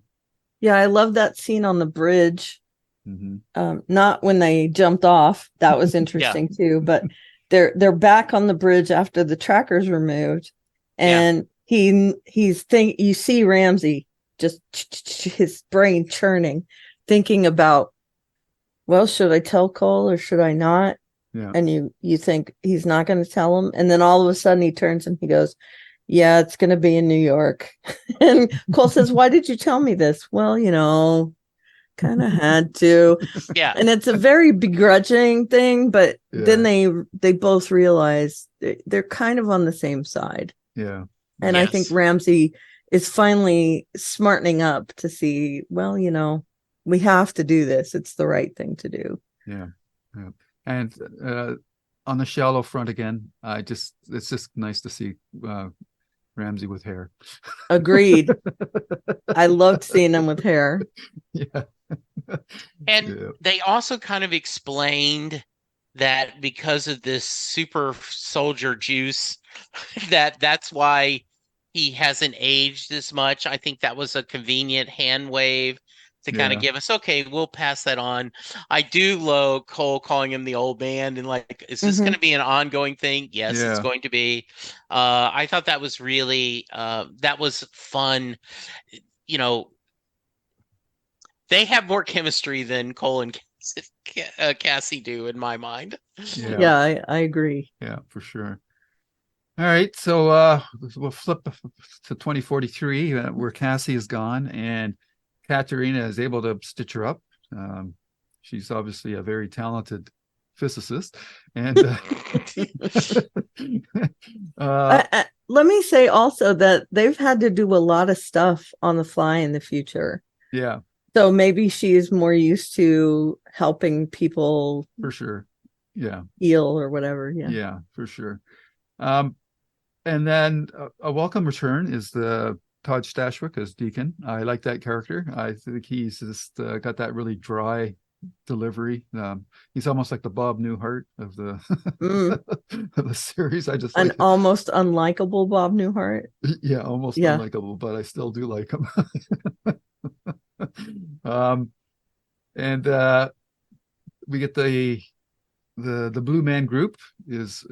Yeah, I love that scene on the bridge. Not when they jumped off. That was interesting too. But they're back on the bridge after the tracker's removed, and you see Ramsey just his brain churning, thinking about, well, should I tell Cole or should I not? Yeah. And you think he's not going to tell him, and then all of a sudden he turns and he goes, "Yeah, it's going to be in New York." And Cole says, "Why did you tell me this?" "Well, kind of had to." Yeah. And it's a very begrudging thing, but then they both realize they're kind of on the same side. Yeah. And I think Ramsey is finally smartening up to see, well, we have to do this. It's the right thing to do. Yeah. Yeah. And on the shallow front again, it's just nice to see Ramsey with hair. Agreed. I loved seeing him with hair. Yeah. And they also kind of explained that because of this super soldier juice, that's why he hasn't aged as much. I think that was a convenient hand wave to kind of give us, okay, we'll pass that on. I do love Cole calling him the old man and like, is this going to be an ongoing thing? Yes, it's going to be. I thought that was really, that was fun. They have more chemistry than Cole and Cassie do in my mind. Yeah, I agree. Yeah, for sure. All right, so we'll flip to 2043, where Cassie is gone and Katerina is able to stitch her up. She's obviously a very talented physicist, and let me say also that they've had to do a lot of stuff on the fly in the future. yeah, So maybe she's more used to helping people for sure. Yeah, heal or whatever. Yeah. yeah, for sure. And then a welcome return is the Todd Stashwick as Deacon. I like that character. I think he's just got that really dry delivery. He's almost like the Bob Newhart of the of the series. I just An like almost unlikable Bob Newhart. yeah, almost Yeah. unlikable, but I still do like him. And we get the Blue Man Group is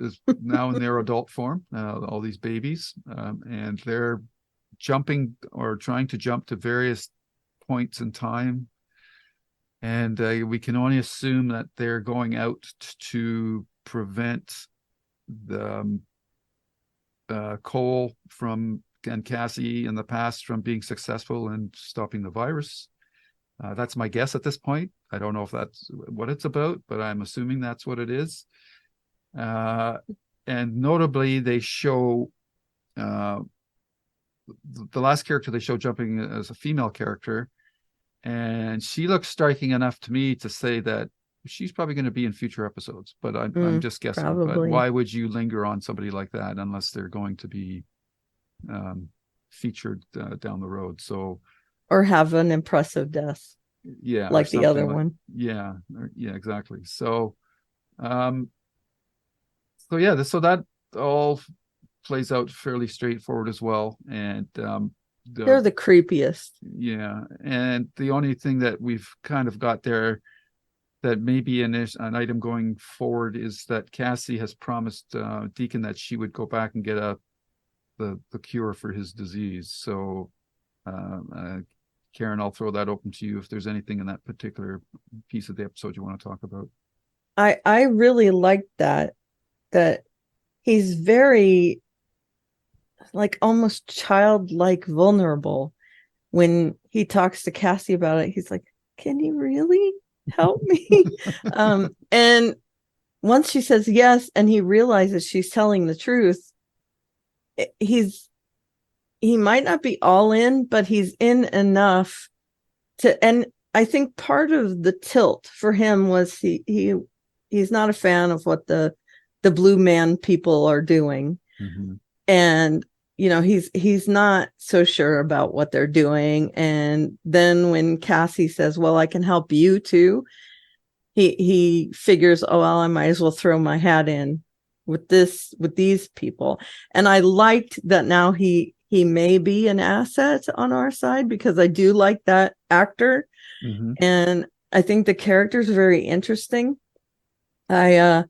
now in their adult form, all these babies, and they're jumping or trying to jump to various points in time, and we can only assume that they're going out to prevent the Cole from and Cassie in the past from being successful in stopping the virus. That's my guess at this point. I don't know if that's what it's about, but I'm assuming that's what it is. And notably, they show the last character they show jumping as a female character, and she looks striking enough to me to say that she's probably going to be in future episodes. But I'm just guessing. Probably. But why would you linger on somebody like that unless they're going to be featured down the road? So. Or have an impressive death. Yeah. Like the other one. Yeah. Yeah, exactly. So, so that all plays out fairly straightforward as well. And they're the creepiest. Yeah. And the only thing that we've kind of got there that may be an item going forward is that Cassie has promised Deacon that she would go back and get the cure for his disease. So, Karen, I'll throw that open to you if there's anything in that particular piece of the episode you want to talk about. I really like that he's very like almost childlike vulnerable when he talks to Cassie about it. He's like, can you really help me? And once she says yes and he realizes she's telling the truth, he might not be all in, but he's in enough to, and I think part of the tilt for him was he's not a fan of what the Blue Man people are doing. Mm-hmm. And, he's not so sure about what they're doing. And then when Cassie says, well, I can help you too, he figures, oh, well, I might as well throw my hat in with these people. And I liked that now he may be an asset on our side because I do like that actor. Mm-hmm. And I think the character's very interesting. At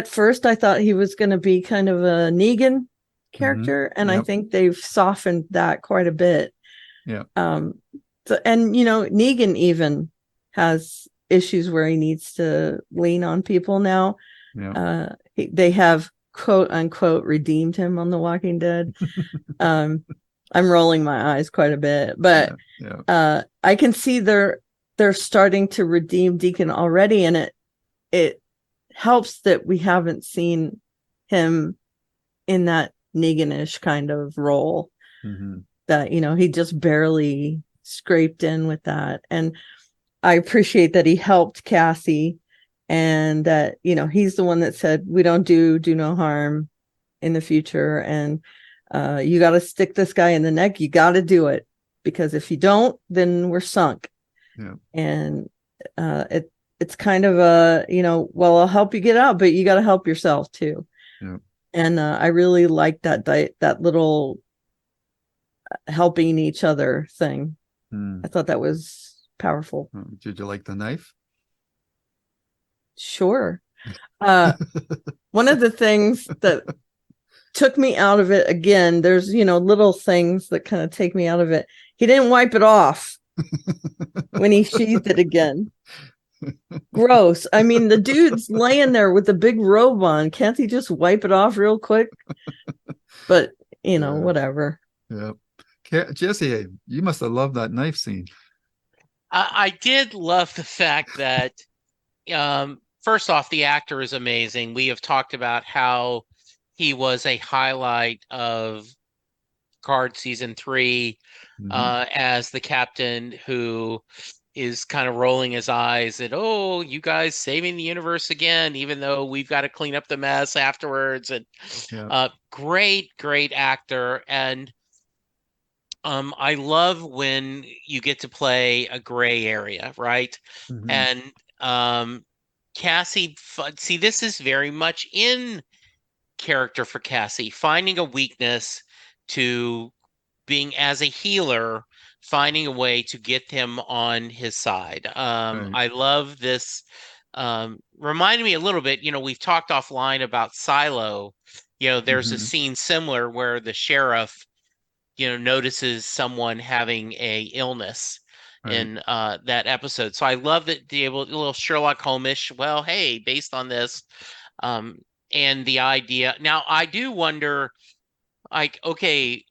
first I thought he was going to be kind of a Negan character, and Yep. I think they've softened that quite a bit. Yeah. So, and Negan even has issues where he needs to lean on people now. Yeah. They have quote unquote redeemed him on The Walking Dead. I'm rolling my eyes quite a bit, but yeah. I can see they're starting to redeem Deacon already, and it helps that we haven't seen him in that Negan-ish kind of role. Mm-hmm. That he just barely scraped in with that. And I appreciate that he helped Cassie, and that he's the one that said we don't do no harm in the future, and you got to stick this guy in the neck. You got to do it, because if you don't, then we're sunk. Yeah. And it's kind of a well, I'll help you get out, but you got to help yourself too. Yeah. And I really like that little helping each other thing. I thought that was powerful. Did you like the knife? Sure. One of the things that took me out of it, again, there's little things that kind of take me out of it. He didn't wipe it off when he sheathed it again. Gross. I mean, the dude's laying there with the big robe on. Can't he just wipe it off real quick? But, Yeah. whatever. Yeah. Jesse, you must have loved that knife scene. I did love the fact that, first off, the actor is amazing. We have talked about how he was a highlight of Card season 3 Mhm. as the captain who is kind of rolling his eyes at, oh, you guys saving the universe again, even though we've got to clean up the mess afterwards. And Yeah. great actor. And I love when you get to play a gray area, right? Mhm. And Cassie, see, this is very much in character for Cassie, finding a weakness to being as a healer, finding a way to get him on his side. Right. I love this. Reminded me a little bit, we've talked offline about Silo. There's a Mhm. scene similar where the sheriff, notices someone having a illness Right. in that episode. So I love that a little Sherlock Holmes-ish. Well, hey, based on this, um, and the idea. Now I do wonder, like, okay,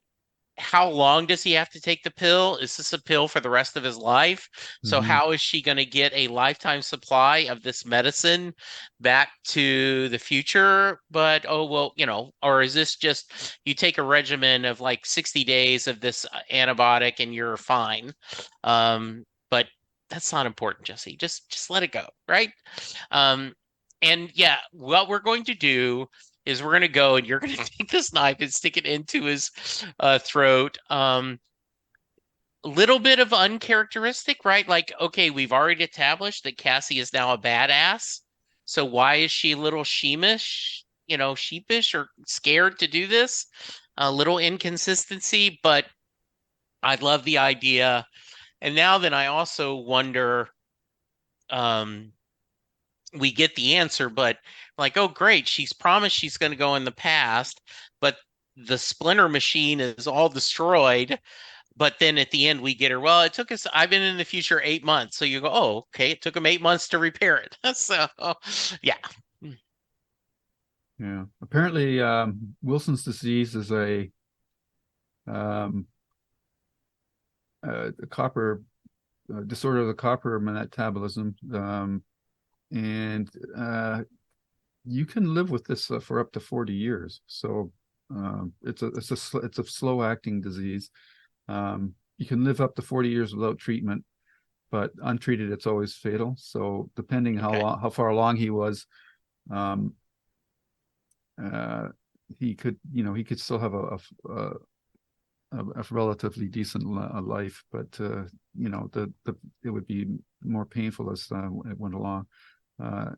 how long does he have to take the pill? Is this a pill for the rest of his life? So Mhm. how is she going to get a lifetime supply of this medicine back to the future? But oh well, or is this just you take a regimen of like 60 days of this antibiotic and you're fine? But that's not important, Jesse. Just let it go, right? Um, and yeah, what we're going to do is we're going to go and you're going to take this knife and stick it into his throat. Little bit of uncharacteristic, right? Like, okay, we've already established that Cassie is now a badass. So why is she a little sheepish or scared to do this? A little inconsistency, but I love the idea. And now then I also wonder, um, we get the answer, but like, oh, great, she's promised she's going to go in the past, but the splinter machine is all destroyed. But then at the end, we get her, well, it took us, I've been in the future 8 months. So you go, oh, okay, it took him 8 months to repair it. So, yeah. Yeah. Apparently, Wilson's disease is um, a copper disorder of the copper metabolism, and you can live with this for up to 40 years. So it's a slow acting disease. You can live up to 40 years without treatment, but untreated, it's always fatal. So depending Okay. how far along he was, um, uh, he could still have a relatively decent life, but it would be more painful as it went along. Uh,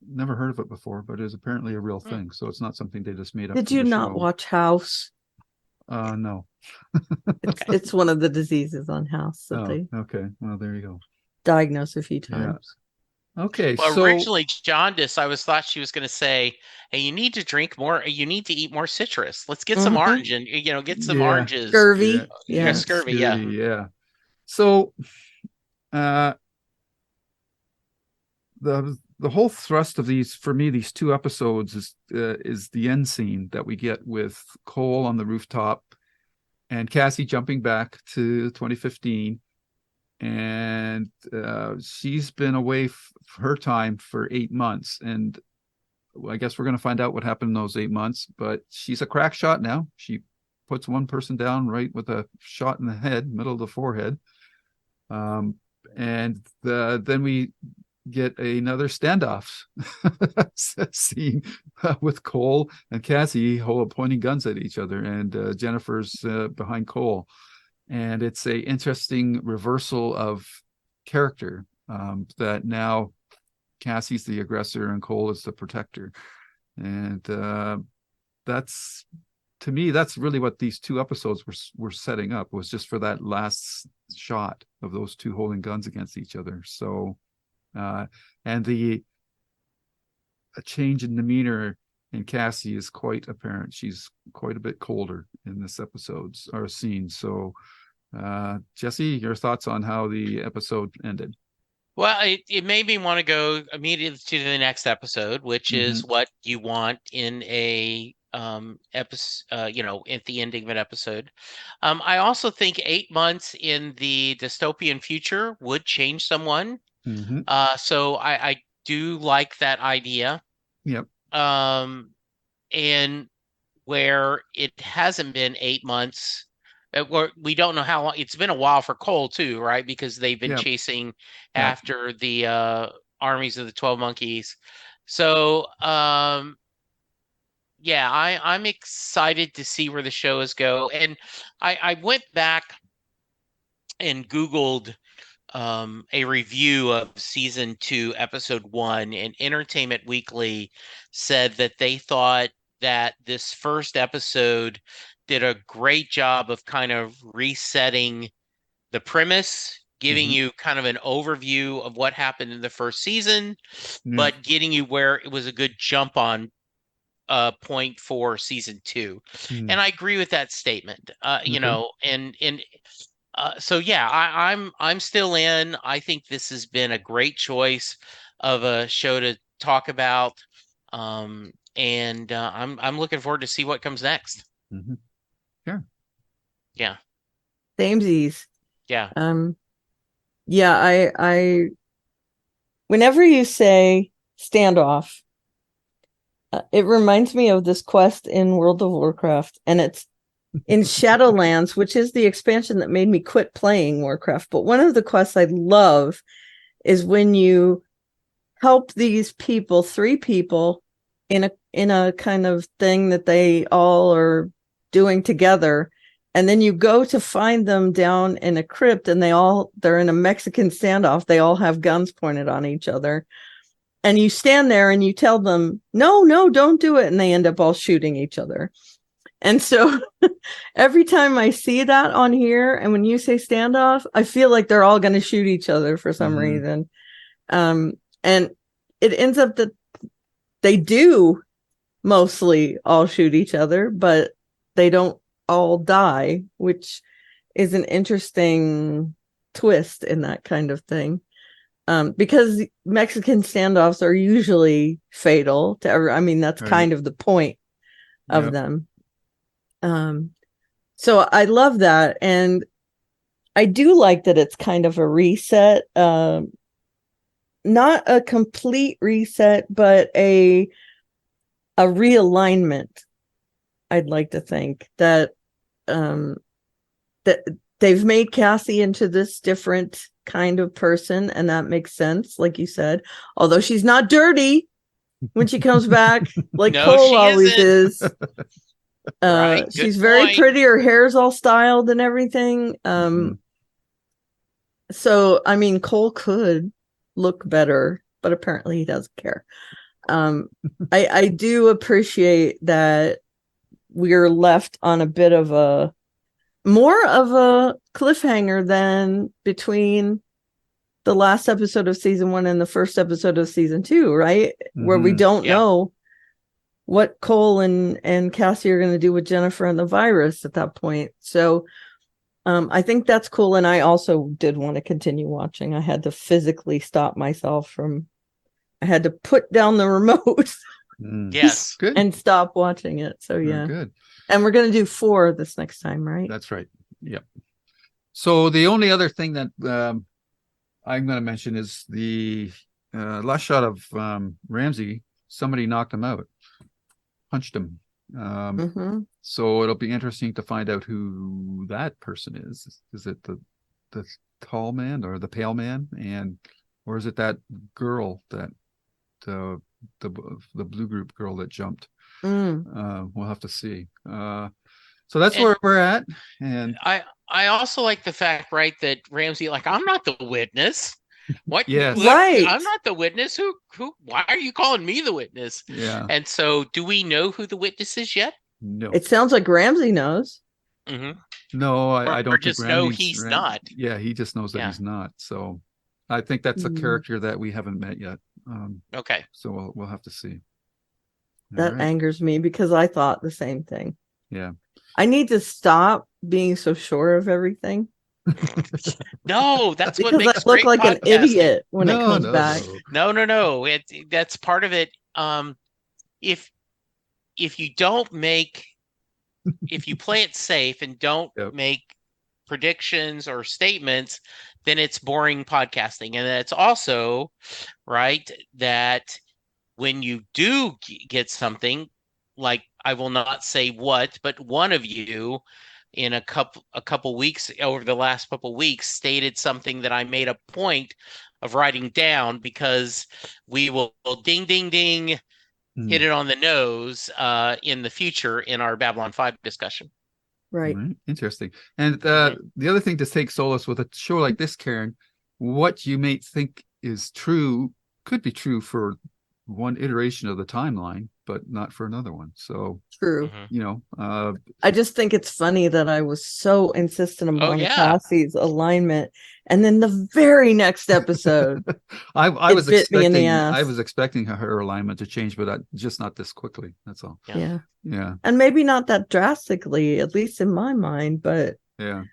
Never heard of it before, but it is apparently a real Hmm. thing. So it's not something they just made up Did for you the not show. watch House? No. It's one of the diseases on House that Oh, they okay. Well, there you go. diagnose a few Yeah. times. Okay, Well, so originally jaundice, I was thought she was going to say, "Hey, you need to drink more. You need to eat more citrus. Let's get some Mhm. orange and get some yeah, oranges." yeah, Scurvy. Yeah, Yeah. scurvy. Yeah. scurvy, yeah. So uh the whole thrust of these, for me, these two episodes is the end scene that we get with Cole on the rooftop and Cassie jumping back to 2015, and she's been away her time for 8 months, and I guess we're going to find out what happened in those 8 months. But she's a crack shot now. She puts one person down right with a shot in the head, middle of the forehead, and then we get another standoff scene with Cole and Cassie pointing guns at each other, and Jennifer's behind Cole, and it's a interesting reversal of character, that now Cassie's the aggressor and Cole is the protector, and that's to me that's really what these two episodes were setting up, was just for that last shot of those two holding guns against each other. So and a change in demeanor in Cassie is quite apparent. She's quite a bit colder in this episode's or scene. So Jesse, your thoughts on how the episode ended? Well, it made me want to go immediately to the next episode, which is what you want in a episode, at the ending of an episode. I also think 8 months in the dystopian future would change someone. Hmm. So I do like that idea. Yep. And where it hasn't been 8 months, where we don't know how long. It's been a while for Cole too, right? Because they've been Yep. chasing Yep. after the armies of the 12 monkeys. So yeah, I'm excited to see where the show is go. And I went back and Googled a review of season 2, episode 1, and Entertainment Weekly said that they thought that this first episode did a great job of kind of resetting the premise, giving Mhm. you kind of an overview of what happened in the first season, Yeah. but getting you where it was a good jump on point for season 2. Mm. And I agree with that statement. Okay. So yeah, I'm still in. I think this has been a great choice of a show to talk about. And I'm looking forward to see what comes next. Mhm. Sure. Yeah. Samesies. Yeah. Yeah, I whenever you say standoff, it reminds me of this quest in World of Warcraft, and it's in Shadowlands, which is the expansion that made me quit playing Warcraft. But one of the quests I love is when you help these people, 3 people, in a kind of thing that they all are doing together, and then you go to find them down in a crypt, and they're in a Mexican standoff. They all have guns pointed on each other, and you stand there and you tell them, no, don't do it, and they end up all shooting each other. And so every time I see that on here, and when you say standoff, I feel like they're all going to shoot each other for some reason. And it ends up that they do mostly all shoot each other, but they don't all die, which is an interesting twist in that kind of thing. Because Mexican standoffs are usually fatal to everyone. I mean, that's Right. kind of the point of Yep. them. So I love that. And I do like that it's kind of a reset, not a complete reset, but a realignment. I'd like to think that that they've made Cassie into this different kind of person, and that makes sense, like you said. Although she's not dirty when she comes back, like No, Cole she always isn't. is. Right, good She's very point. pretty. Her hair's all styled and everything. Mhm. So I mean, Cole could look better, but apparently he doesn't care. I do appreciate that we're left on a bit of a more of a cliffhanger than between the last episode of season 1 and the first episode of season 2, right? Where we Mhm. don't Yeah. know what Cole and Cassie are going to do with Jennifer and the virus at that point. So I think that's cool. And I also did want to continue watching. I had to physically stop myself from, I had to put down the remote Mm. Yes. Good. and stop watching it. So Very yeah. good. And we're going to do 4 this next time, right? That's right. Yep. So the only other thing that I'm going to mention is the last shot of Ramsey. Somebody knocked him out, punched him. Mhm. So it'll be interesting to find out who that person is. Is it the tall man or the pale man, or is it that girl that the blue group girl that jumped? We'll have to see. So that's And- where we're at. And I also like the fact, right, that Ramsey, like, I'm not the witness. What? Yes. Right. I'm not the witness. Who? Why are you calling me the witness? yeah, And so, do we know who the witness is yet? no, It sounds like Ramsey knows. Mm-hmm. no, I Or don't think just know Randy's- he's not. Yeah, he just knows that Yeah. he's not. So I think that's a Mm. character that we haven't met yet. Okay. So we'll have to see. All That right. angers me because I thought the same thing. Yeah. I need to stop being so sure of everything. No, that's what Because I makes look great like an podcasting. idiot when it No, comes no, back. no. No. That's part of it. If if you don't make if you play it safe and don't Yep. make predictions or statements, then it's boring podcasting. And it's also right that when you do get something, like I will not say what, but one of you in a couple weeks over the last couple weeks stated something that I made a point of writing down because we will ding ding ding hit Hmm. it on the nose in the future in our Babylon 5 discussion. Right. Right. Interesting. And Mhm. the other thing to take solace with a show like this, Karen, what you may think is true could be true for one iteration of the timeline, but not for another one. So, True. Mhm. you know, I just think it's funny that I was so insistent Oh upon yeah. Cassie's alignment, and then the very next episode, I it was bit me in the expecting ass. her alignment to change, but just not this quickly. That's all. Yeah. Yeah. Yeah. And maybe not that drastically, at least in my mind, but Yeah.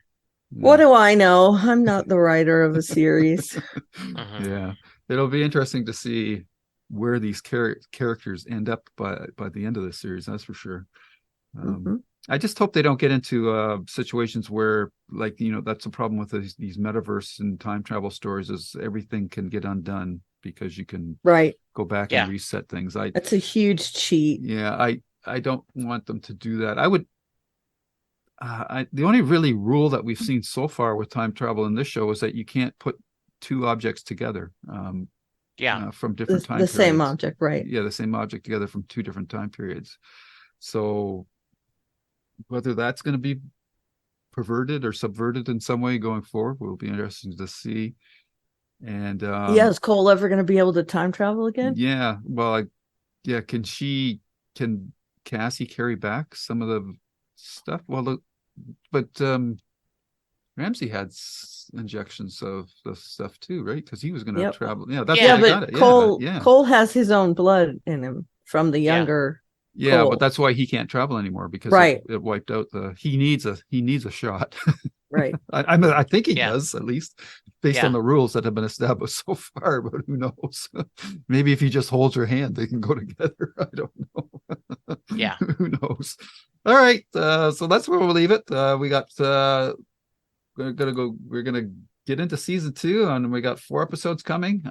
what do I know? I'm not the writer of a series. Mhm. Yeah. It'll be interesting to see where these characters end up by the end of the series. That's for sure. Mhm. I just hope they don't get into situations where, like, you know, that's a problem with these metaverse and time travel stories, is everything can get undone because you can Right. go back Yeah. and reset things. That's a huge cheat. Yeah, I don't want them to do that. I would. The only really rule that we've seen so far with time travel in this show is that you can't put two objects together Yeah. from different time The same periods. object, right? Yeah, the same object together from two different time periods. So whether that's going to be perverted or subverted in some way going forward will be interesting to see. And Yeah, is Cole ever going to be able to time travel again? yeah, well, yeah, can Cassie carry back some of the stuff? Well, but Ramsey had injections of the stuff too, right? Because he was going to Yep. travel. Yeah, that's Yeah, I got but it. Cole Yeah, Cole has his own blood in him from the Yeah. younger. yeah, Cole. but that's why he can't travel anymore, because Right. it wiped out the. He needs a shot. Right. I think he Yeah. does, at least based Yeah. on the rules that have been established so far. But who knows? Maybe if he just holds her hand, they can go together. I don't know. Yeah. Who knows? All right. So that's where we'll leave it. We got. We're gonna get into season 2, and we got 4 episodes coming.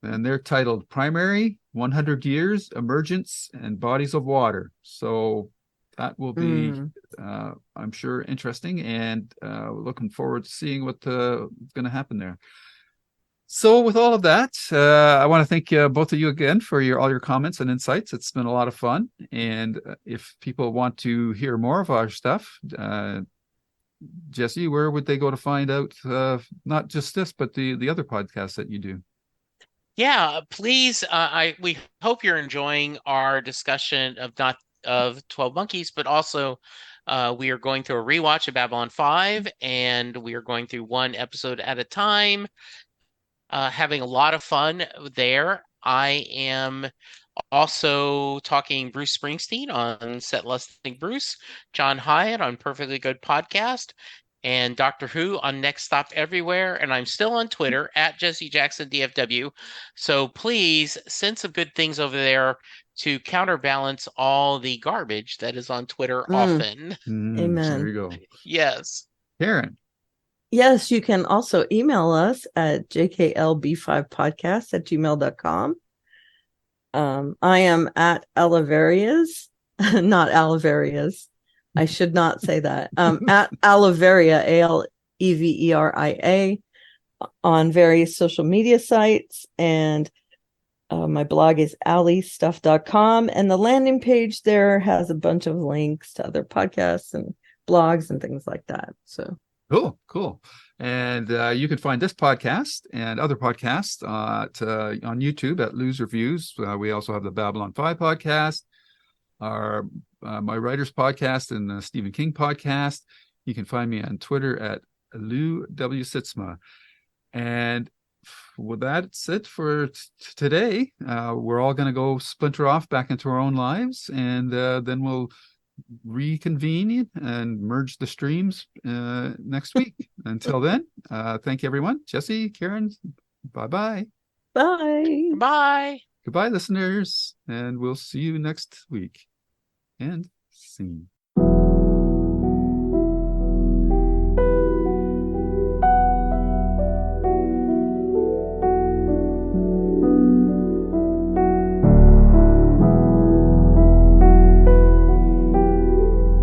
And they're titled Primary, 100 Years, Emergence, and Bodies of Water. So that will be, I'm sure, interesting, and looking forward to seeing what's going to happen there. So with all of that, I want to thank both of you again for all your comments and insights. It's been a lot of fun. And if people want to hear more of our stuff, Jesse, where would they go to find out not just this, but the other podcasts that you do? Yeah, please. We hope you're enjoying our discussion of not of 12 Monkeys, but also we are going through a rewatch of Babylon 5, and we are going through one episode at a time, having a lot of fun there. I am also talking Bruce Springsteen on Set Lusting Bruce, John Hyatt on Perfectly Good Podcast, and Doctor Who on Next Stop Everywhere. And I'm still on Twitter at Jesse Jackson DFW. So please send some good things over there to counterbalance all the garbage that is on Twitter often. Amen. There you go. Yes. Karen. Yes, you can also email us at jklb5podcast@gmail.com. I am at Alaverias, not Alaverias. I should not say that. At Alaveria, ALEVERIA, on various social media sites. And my blog is alliestuff.com. And the landing page there has a bunch of links to other podcasts and blogs and things like that. So Cool. And you can find this podcast and other podcasts on YouTube at Lose Reviews. We also have the Babylon 5 podcast, our my writers podcast, and the Stephen King podcast. You can find me on Twitter at Lou W. Sitzma. And with that, it's it for today. We're all going to go splinter off back into our own lives, and then we'll reconvene and merge the streams next week. Until then, thank you, everyone. Jesse, Karen, bye-bye. Bye. Bye. Goodbye, listeners, and we'll see you next week. And scene.